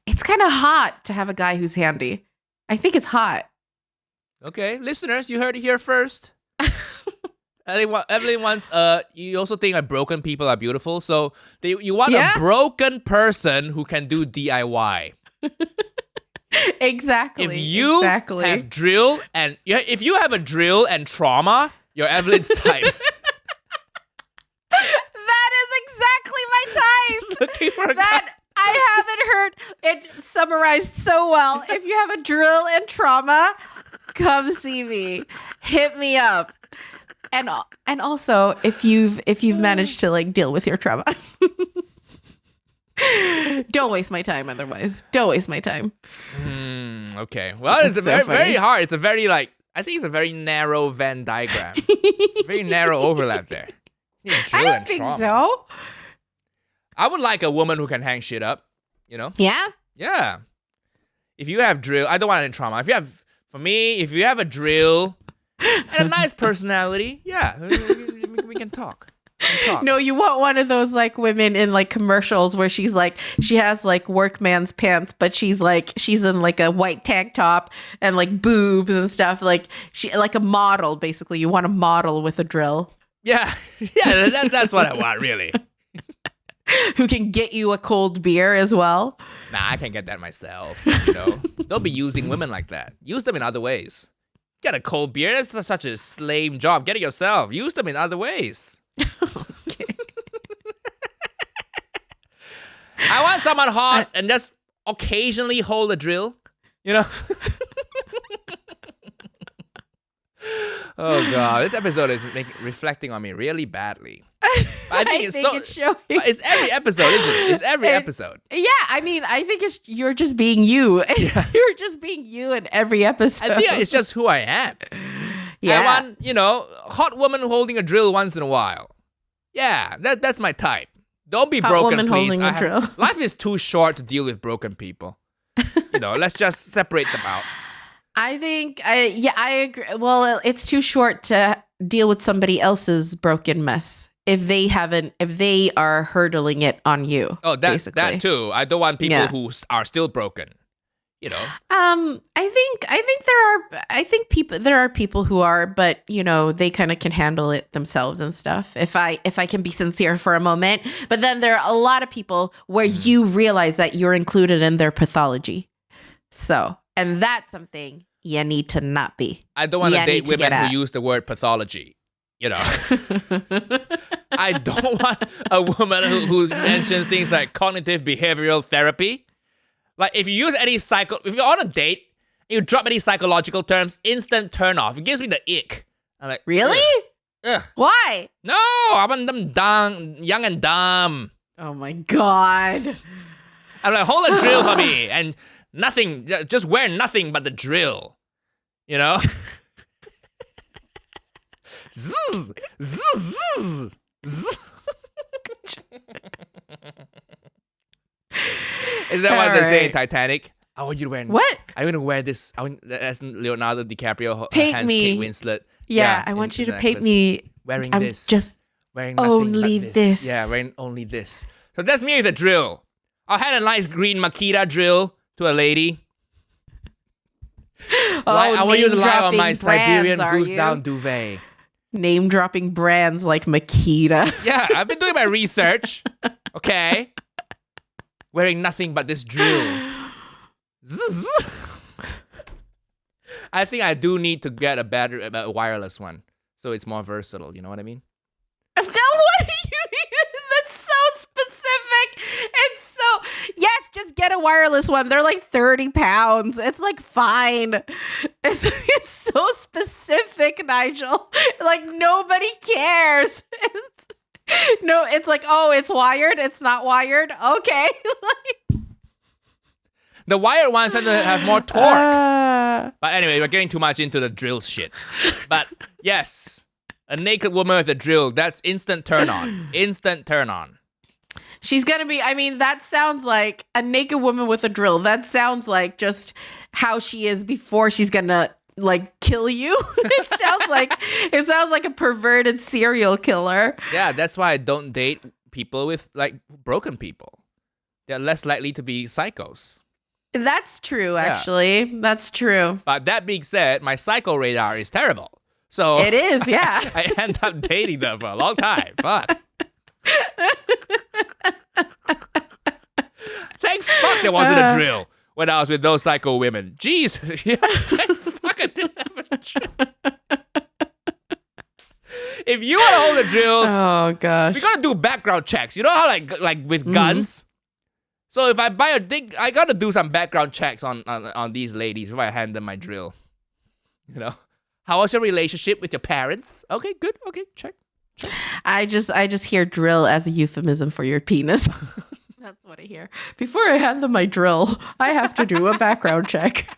it's kind of hot to have a guy who's handy. I think it's hot. Okay, listeners, you heard it here first. Evelyn wants, you also think that broken people are beautiful. So you want a broken person who can do DIY. Exactly. If you have drill and if you have a drill and trauma, you're Evelyn's type. That is exactly my type. Looking for that I haven't heard it summarized so well. If you have a drill and trauma, come see me. Hit me up. And also if you've managed to like deal with your trauma. Don't waste my time otherwise. Don't waste my time. Okay. Well, it's very, very hard. It's a very I think it's a very narrow Venn diagram. Very narrow overlap there. I don't think so. I would like a woman who can hang shit up, Yeah? Yeah. If you have drill, I don't want any trauma. If you have a drill and a nice personality, yeah, we can talk. No, you want one of those like women in like commercials where she has like workman's pants, but she's in like a white tank top and like boobs and stuff. Like she like a model, basically. You want a model with a drill. Yeah. Yeah, that's what I want, really. Who can get you a cold beer as well. Nah, I can get that myself. Don't be using women like that. Use them in other ways. Get a cold beer. That's such a lame job. Get it yourself. Use them in other ways. Okay. I want someone hot and just occasionally hold a drill. Oh God, this episode is reflecting on me really badly. I think it's showing. It's every episode, isn't it? It's every episode. Yeah, I mean, I think you're just being you. Yeah. You're just being you in every episode. I think it's just who I am. Yeah. I want, hot woman holding a drill once in a while. Yeah, that's my type. Don't be hot broken, woman please. Holding a drill. Life is too short to deal with broken people. Let's just separate them out. I think, I agree. Well, it's too short to deal with somebody else's broken mess if they are hurdling it on you. Oh, that too. I don't want people who are still broken. I think there are people who are, but they kind of can handle it themselves and stuff. If I can be sincere for a moment, but then there are a lot of people where you realize that you're included in their pathology. So, and that's something you need to not be. I don't want to date women who use the word pathology. I don't want a woman who mentions things like cognitive behavioral therapy. Like if you use if you're on a date, and you drop any psychological terms, instant turn off. It gives me the ick. I'm like, really? Ugh. Why? No, I want them dumb, young and dumb. Oh my God. I'm like, hold a drill for me and nothing, just wear nothing but the drill. Zzz, zzz, zzz, zzz. Is that what they say in Titanic? I want you to wear what? I'm gonna wear this. That's Leonardo DiCaprio. Paint me. Kate Winslet. Yeah, I want you to paint me wearing I'm this. Just wearing nothing only but this. Yeah, wearing only this. So that's me with a drill. I had a nice green Makita drill to a lady. I want you to lie on my Siberian goose down duvet. Name dropping brands like Makita. Yeah, I've been doing my research. Okay. Wearing nothing but this drill. Zzz. I think I do need to get a wireless one, so it's more versatile. You know what I mean? What do you mean? That's so specific. It's so yes. just get a wireless one. They're like 30 pounds. It's like fine. It's so specific, Nigel. Like nobody cares. No, it's like, oh, it's wired. It's not wired. Okay. The wired ones tend to have more torque. But anyway, we're getting too much into the drill shit. But yes, a naked woman with a drill, that's instant turn on. Instant turn on. She's going to be, I mean, that sounds like a naked woman with a drill. That sounds like just how she is before she's going to like kill you. It sounds like a perverted serial killer. Yeah, that's why I don't date people with like broken people. They're less likely to be psychos. That's true, actually. Yeah. That's true. But that being said, my psycho radar is terrible. So it is, yeah. I end up dating them for a long time. Fuck. Thank fuck there wasn't a drill when I was with those psycho women. Jeez. Thank fuck I didn't have a drill. If you want to hold a drill, oh gosh, we gotta do background checks. You know how like with guns? So if I buy a thing, I gotta do some background checks on these ladies before I hand them my drill. You know, how was your relationship with your parents? Okay, good. Okay, check. I just hear drill as a euphemism for your penis. That's what I hear. Before I hand them my drill, I have to do a background check.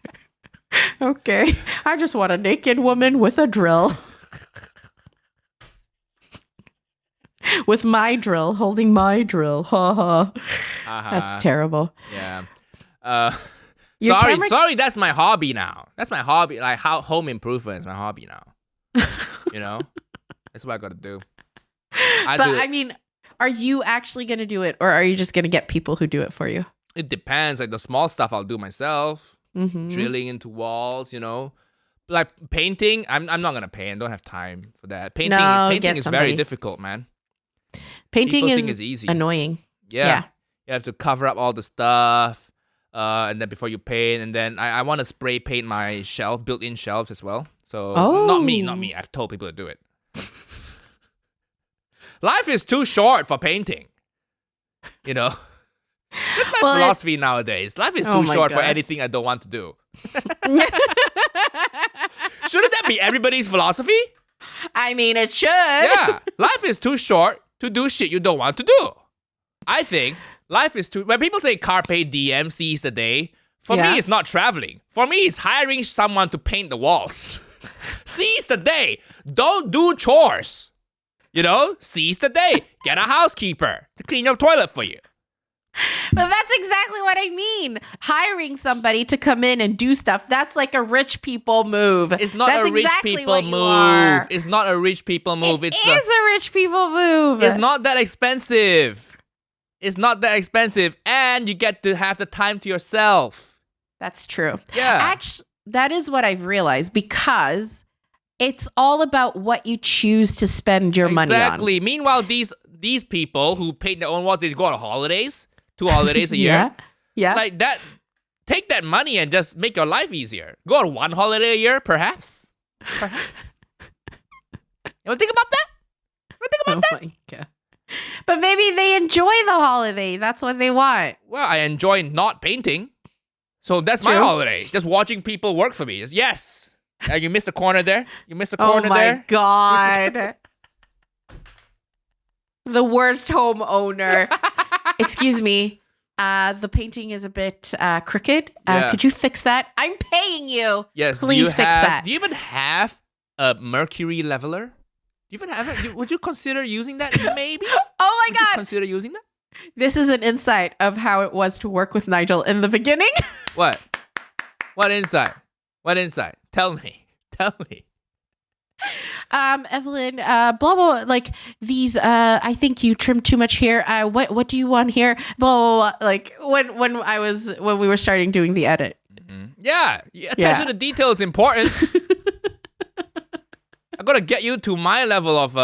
Okay, I just want a naked woman with a drill. With my drill, holding my drill. Ha ha. That's terrible. Yeah. Sorry, that's my hobby now. That's my hobby. Like how home improvement is my hobby now. You know? That's what I gotta do. I mean, are you actually gonna do it, or are you just gonna get people who do it for you? It depends. Like the small stuff I'll do myself. Drilling into walls, you know. Like painting, I'm not gonna paint. I don't have time for that. Painting is very difficult, man. Painting People think it's easy. Annoying. Yeah. You have to cover up all the stuff, and then before you paint, and then I want to spray paint my built-in shelves as well. So not me. I've told people to do it. Life is too short for painting. You know, that's my philosophy nowadays. Life is too short for anything I don't want to do. Shouldn't that be everybody's philosophy? I mean, it should. Yeah, life is too short to do shit you don't want to do. I think life is too... When people say carpe diem, seize the day, for me, it's not traveling. For me, it's hiring someone to paint the walls. Seize the day. Don't do chores. You know, seize the day. Get a housekeeper to clean your toilet for you. But that's exactly what I mean. Hiring somebody to come in and do stuff. That's like a rich people move. It's not a rich people move. It's not a rich people move. It's a rich people move. It's not that expensive. It's not that expensive. And you get to have the time to yourself. That's true. Yeah. Actually, that is what I've realized, because it's all about what you choose to spend your money on. Exactly. Meanwhile, these people who paint their own walls, they go on holidays. 2 holidays a year. Yeah. Like that. Take that money and just make your life easier. Go on 1 holiday a year, perhaps. You want to think about that? Oh my God. But maybe they enjoy the holiday. That's what they want. Well, I enjoy not painting. So that's my holiday. Just watching people work for me. Yes. You missed a corner there. You missed a corner there. Oh my God. The worst homeowner. Excuse me. The painting is a bit crooked. Could you fix that? I'm paying you. Yes. Please fix that. Do you even have a mercury leveler? Do you even have it? Would you consider using that? Maybe. Oh my God. Would you consider using that? This is an insight of how it was to work with Nigel in the beginning. What? What insight? What insight? Tell me. Evelyn, blah blah, like these. I think you trimmed too much here. What do you want here? Blah blah blah. Like when we were starting doing the edit. Mm-hmm. Yeah, attention to detail is important. I gotta get you to my level of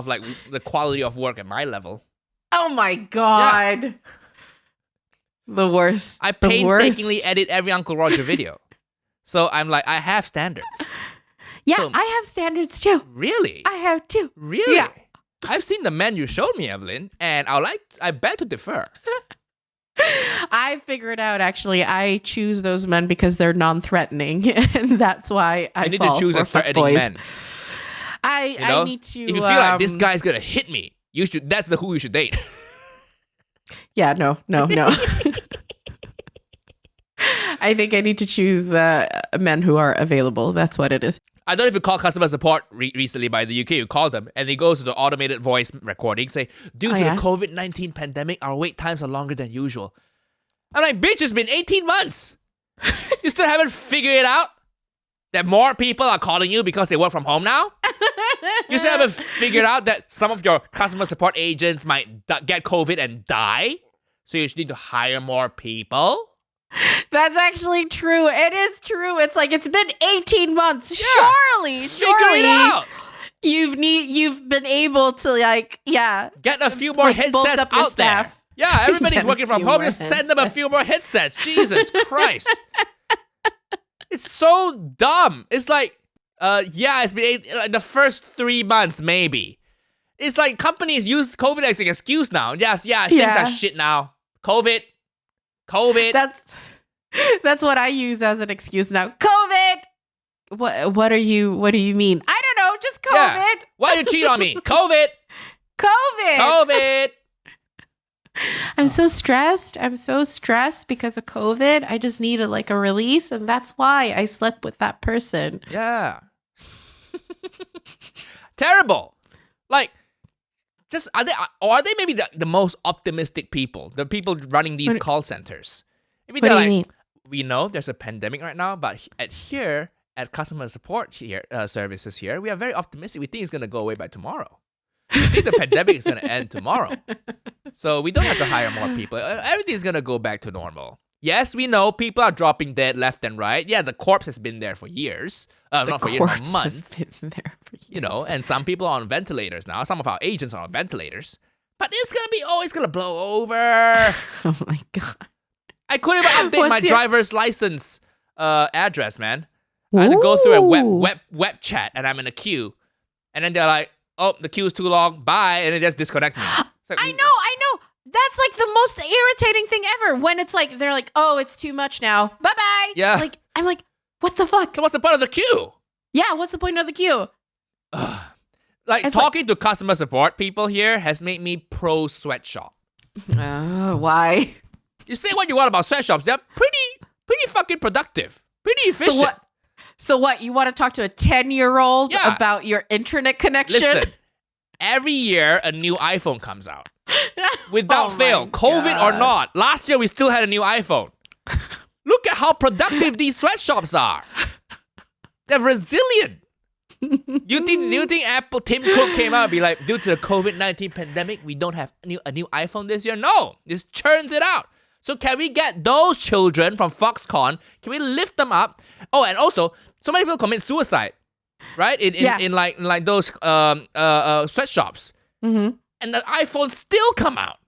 like the quality of work at my level. Oh my God. Yeah. The worst. I painstakingly edit every Uncle Roger video. So I'm like, I have standards. Yeah, so, I have standards too. Really? I have too. Really? Yeah. I've seen the men you showed me, Evelyn, and I beg to differ. I figured out actually I choose those men because they're non-threatening, and that's why I You need fall to choose for a threatening fuckboys. man. I need to. If you feel like this guy's gonna hit me, you should. That's the who you should date. Yeah, no. I think I need to choose men who are available. That's what it is. I don't know if you call customer support recently by the UK. You call them and it goes to the automated voice recording. Say, due to the COVID-19 pandemic, our wait times are longer than usual. I'm like, bitch, it's been 18 months. You still haven't figured it out? That more people are calling you because they work from home now? You still haven't figured out that some of your customer support agents might get COVID and die? So you need to hire more people? That's actually true. It is true. It's like it's been 18 months. Yeah. Surely Figure it out. You've been able to Get a few more headsets up your out there. staff. Yeah, everybody's Get a working from few home. more Just send them a few more headsets. Jesus Christ. It's so dumb. It's like, it's been like the first 3 months maybe. It's like companies use COVID as an excuse now. Yes, things are shit now. COVID. That's what I use as an excuse now. COVID. What do you mean? I don't know. Just COVID. Yeah. Why you cheat on me? COVID. I'm so stressed. Because of COVID. I just needed like a release, and that's why I slept with that person. Yeah. Terrible. Like, just are they maybe the most optimistic people? The people running these call centers. Maybe What they're do you like, mean? we know there's a pandemic right now, but at customer support services here, we are very optimistic. We think it's gonna go away by tomorrow. We think the pandemic is gonna end tomorrow, so we don't have to hire more people. Everything's gonna go back to normal. Yes, we know people are dropping dead left and right. Yeah, the corpse has been there for years. Not for years, for months. Has been there for years. You know, and some people are on ventilators now. Some of our agents are on ventilators. But it's gonna be always gonna blow over. Oh my god. I couldn't even update my driver's license address, man. I had to go through a web chat, and I'm in a queue. And then they're like, oh, the queue is too long. Bye. And they just disconnect me. Like, I know. That's like the most irritating thing ever. When it's like, they're like, oh, it's too much now. Bye-bye. Yeah. Like, I'm like, what the fuck? So what's the point of the queue? Yeah, what's the point of the queue? Like, It's talking to customer support people here has made me pro sweatshop. Oh, why? You say what you want about sweatshops. They're pretty fucking productive. Pretty efficient. So what? You want to talk to a 10-year-old about your internet connection? Listen, every year a new iPhone comes out. Without fail, COVID or not. Last year we still had a new iPhone. Look at how productive these sweatshops are. They're resilient. Do you think Apple, Tim Cook came out and be like, due to the COVID-19 pandemic, we don't have a new iPhone this year? No, this churns it out. So can we get those children from Foxconn? Can we lift them up? Oh, and also, so many people commit suicide, right? In like those sweatshops. Mm-hmm. And the iPhones still come out.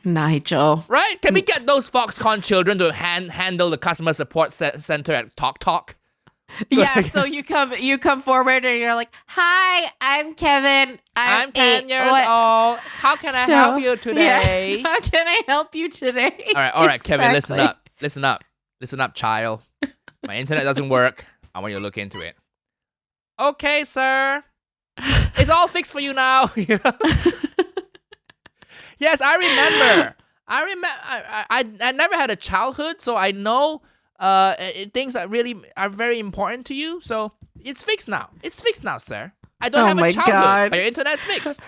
Nigel. Right? Can we get those Foxconn children to handle the customer support center at TalkTalk? Yeah, so you come forward and you're like, hi, I'm Kevin. I'm 10 years old. How can I help you today? Yeah, how can I help you today? All right, Kevin, listen up, child. My internet doesn't work. I want you to look into it. Okay, sir. It's all fixed for you now. You know? Yes, I remember. I never had a childhood, so I know things that really are very important to you. So it's fixed now. It's fixed now, sir. I don't have a childhood, but your internet's fixed.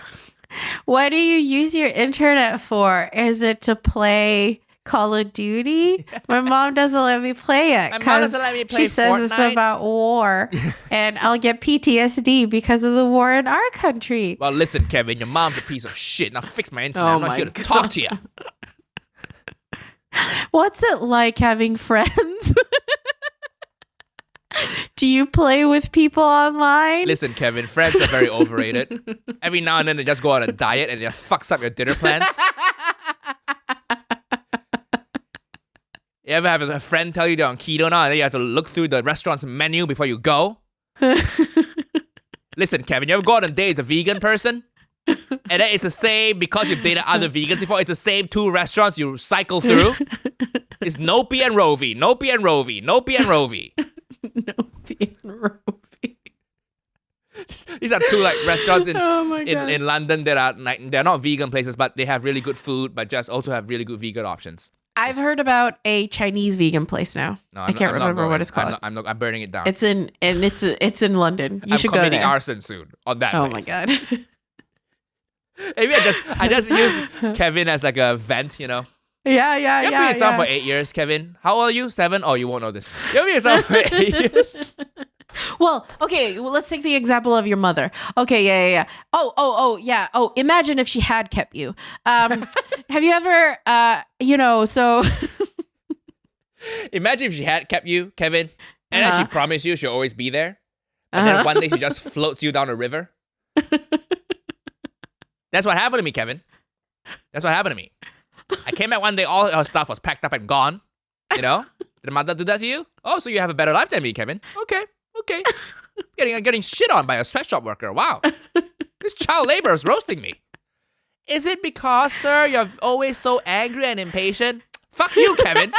What do you use your internet for? Is it to play Call of Duty? My mom doesn't let me play it. My mom doesn't let me play She says Fortnite. It's about war, and I'll get PTSD because of the war in our country. Well, listen, Kevin, your mom's a piece of shit. Now fix my internet. I'm not here to talk to you. What's it like having friends? Do you play with people online? Listen, Kevin, friends are very overrated. Every now and then they just go on a diet and it fucks up your dinner plans. You ever have a friend tell you they're on keto now and then you have to look through the restaurant's menu before you go? Listen, Kevin, you ever go on a date with a vegan person? And then it's the same because you've dated other vegans before. It's the same 2 restaurants you cycle through. It's Nopi and Rovi, Nopi and Rovi, Nopi and Rovi. Nopi and Rovi. These are 2 like restaurants Oh my God. in London that are like they're not vegan places, but they have really good food, but just also have really good vegan options. I've heard about a Chinese vegan place now. No, I can't remember what it's called. I'm burning it down. It's in London. You should go committing there. arson soon on that Oh place. my God. Maybe I just use Kevin as like a vent, you know. Yeah. You've been with someone for 8 years, Kevin. How old are you? 7? Oh, you won't know this. You've been with someone for 8 years. Well, okay, let's take the example of your mother. Okay, yeah. Oh, yeah. Oh, imagine if she had kept you. Have you ever, so... Imagine if she had kept you, Kevin, and then she promised you she'll always be there. And then one day she just floats you down a river. That's what happened to me, Kevin. That's what happened to me. I came back one day, all her stuff was packed up and gone. You know? Did mother do that to you? Oh, so you have a better life than me, Kevin. Okay. Getting shit on by a sweatshop worker. Wow. This child labor is roasting me. Is it because, sir, you're always so angry and impatient? Fuck you, Kevin.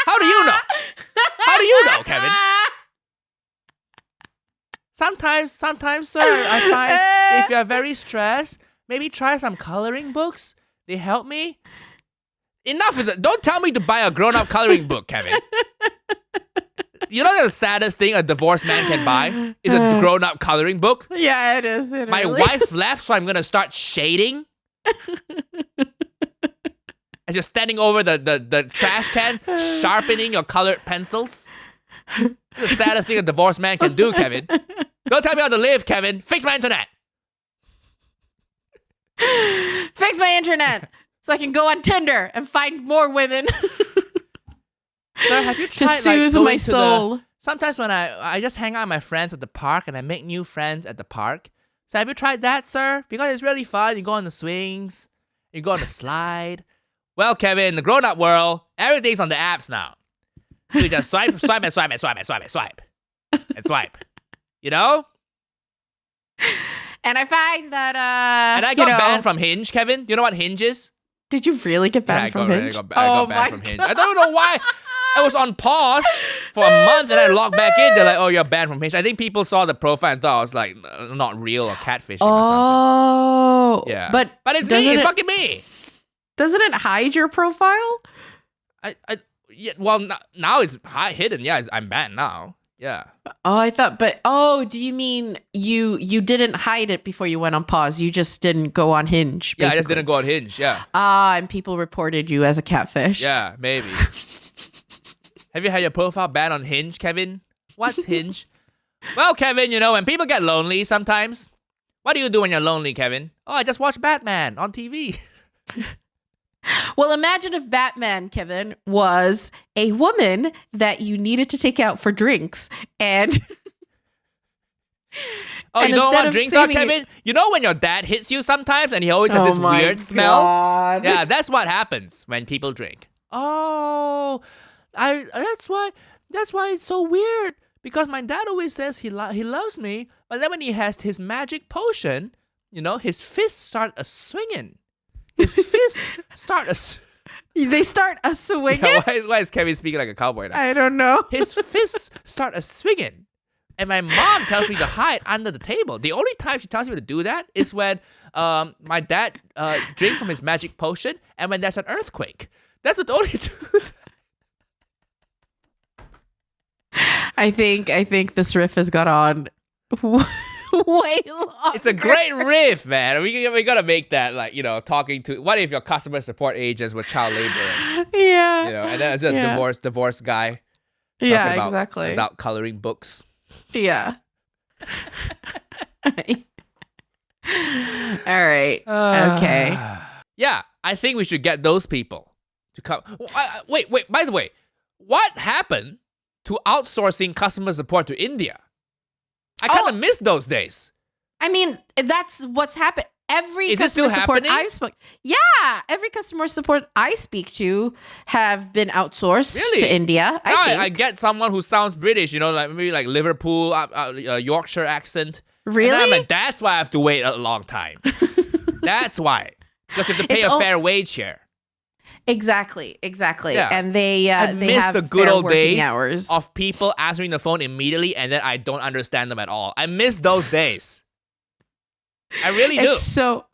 How do you know? How do you know, Kevin? Sometimes, sir, I find if you're very stressed, maybe try some coloring books. They help me. Enough of that. Don't tell me to buy a grown-up coloring book, Kevin. You know the saddest thing a divorced man can buy is a grown-up coloring book? Yeah, it is. My wife left, so I'm going to start shading. And just standing over the trash can, sharpening your colored pencils. That's the saddest thing a divorced man can do, Kevin. Don't tell me how to live, Kevin. Fix my internet. Fix my internet so I can go on Tinder and find more women. Sir, have you tried to soothe going my to soul? Sometimes when I just hang out with my friends at the park and I make new friends at the park. So have you tried that, sir? Because it's really fun. You go on the swings. You go on the slide. Well, Kevin, in the grown-up world, everything's on the apps now. So you just swipe. And swipe. You know? And I find that, And I got banned from Hinge, Kevin. Do you know what Hinge is? Did you really get banned from Hinge? I got banned from Hinge. I don't know why. I was on pause for a month and I logged back in. They're like, oh, you're banned from Hinge. I think people saw the profile and thought I was like, not real or catfishing or Oh. something. Yeah. But it's me. It's fucking me. Doesn't it hide your profile? Now it's hidden. Yeah, I'm banned now. Yeah. Oh, I thought, do you mean you didn't hide it before you went on pause? You just didn't go on Hinge, basically. Yeah, I just didn't go on Hinge, yeah. And people reported you as a catfish. Yeah, maybe. Have you had your profile banned on Hinge, Kevin? What's Hinge? Well, Kevin, when people get lonely sometimes, what do you do when you're lonely, Kevin? Oh, I just watch Batman on TV. Well, imagine if Batman, Kevin, was a woman that you needed to take out for drinks and... Oh, you know what drinks are, Kevin? You know when your dad hits you sometimes and he always has this weird smell? Yeah, that's what happens when people drink. Oh, that's why it's so weird. Because my dad always says he loves me, but then when he has his magic potion, his fists start a-swinging. His fists start They start a-swinging? Yeah, why is Kevin speaking like a cowboy now? I don't know. His fists start a-swinging. And my mom tells me to hide under the table. The only time she tells me to do that is when my dad drinks from his magic potion and when there's an earthquake. That's the only time. I think this riff has got on way long. It's a great riff, man. We gotta make that talking to. What if your customer support agents were child laborers? Yeah. And then as a divorce guy. Yeah, exactly. About coloring books. Yeah. All right. Okay. Yeah, I think we should get those people to come. Wait. By the way, what happened to outsourcing customer support to India? I kind of missed those days. I mean, that's what's happened. Every Is customer it still support happening? I've spoken, every customer support I speak to have been outsourced Really? to India. I think. I get someone who sounds British, maybe like Liverpool, Yorkshire accent. Really? And then I'm like, that's why I have to wait a long time. That's why. Because you have to pay It's a fair wage here. Exactly. Yeah. And they I they miss have the good fair old working days hours. of people answering the phone immediately and then I don't understand them at all. I miss those days. I really do. It's so.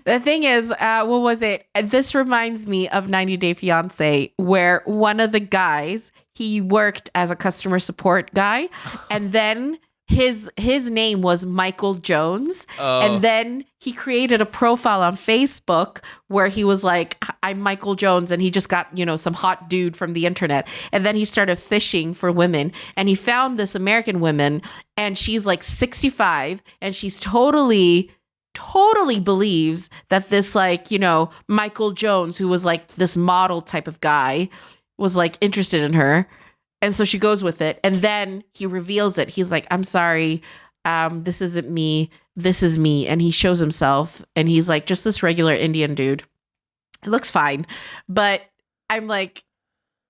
The thing is, what was it? This reminds me of 90 Day Fiance, where one of the guys, he worked as a customer support guy, and then his name was Michael Jones, and then he created a profile on Facebook where he was like, I'm Michael Jones, and he just got, some hot dude from the internet, and then he started fishing for women, and he found this American woman, and she's like 65, and she's totally believes that this Michael Jones, who was like this model type of guy, was like interested in her. And so she goes with it. And then he reveals it. He's like, I'm sorry. This isn't me. This is me. And he shows himself and he's like just this regular Indian dude. It looks fine. But I'm like,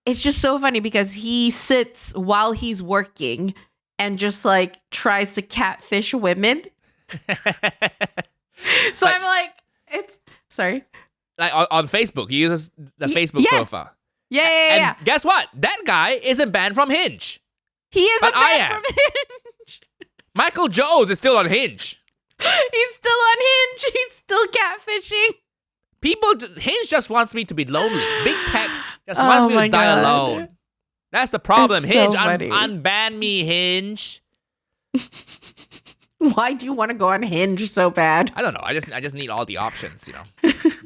it's just so funny because he sits while he's working and just like tries to catfish women. So I'm like, it's sorry. Like on Facebook, he uses the Facebook profile. Yeah. And guess what? That guy isn't banned from Hinge. He isn't But I banned am. from Hinge. Michael Jones is still on Hinge. He's still on Hinge. He's still catfishing. Hinge just wants me to be lonely. Big tech just wants me to die alone. That's the problem. It's Hinge, so funny. unban me, Hinge. Why do you want to go on Hinge so bad? I don't know. I just need all the options,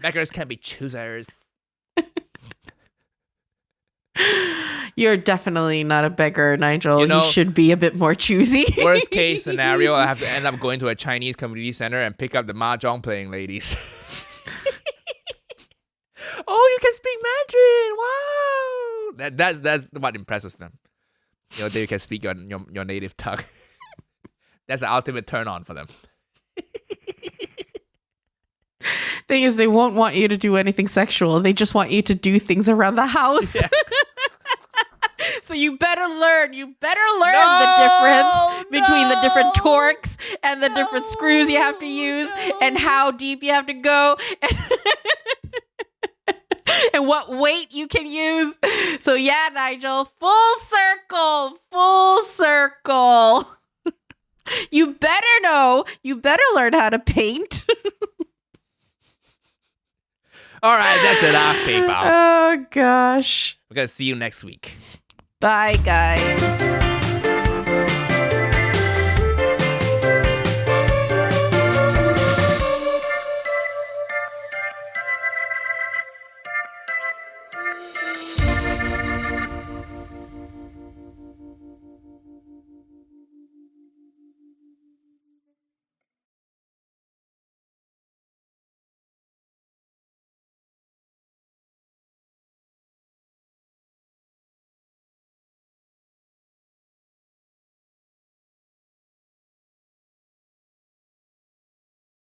Beggars can't be choosers. You're definitely not a beggar, Nigel. You know, you should be a bit more choosy. Worst case scenario, I have to end up going to a Chinese community center and pick up the mahjong playing ladies. Oh, you can speak Mandarin! Wow, that's what impresses them. That you can speak your native tongue. That's the ultimate turn on for them. Thing is, they won't want you to do anything sexual. They just want you to do things around the house. Yeah. So you better learn. The difference between the different torques and the different screws you have to use and how deep you have to go and what weight you can use. So yeah, Nigel, full circle. You better know. You better learn how to paint. All right, that's enough, PayPal. Oh, gosh. We're going to see you next week. Bye, guys.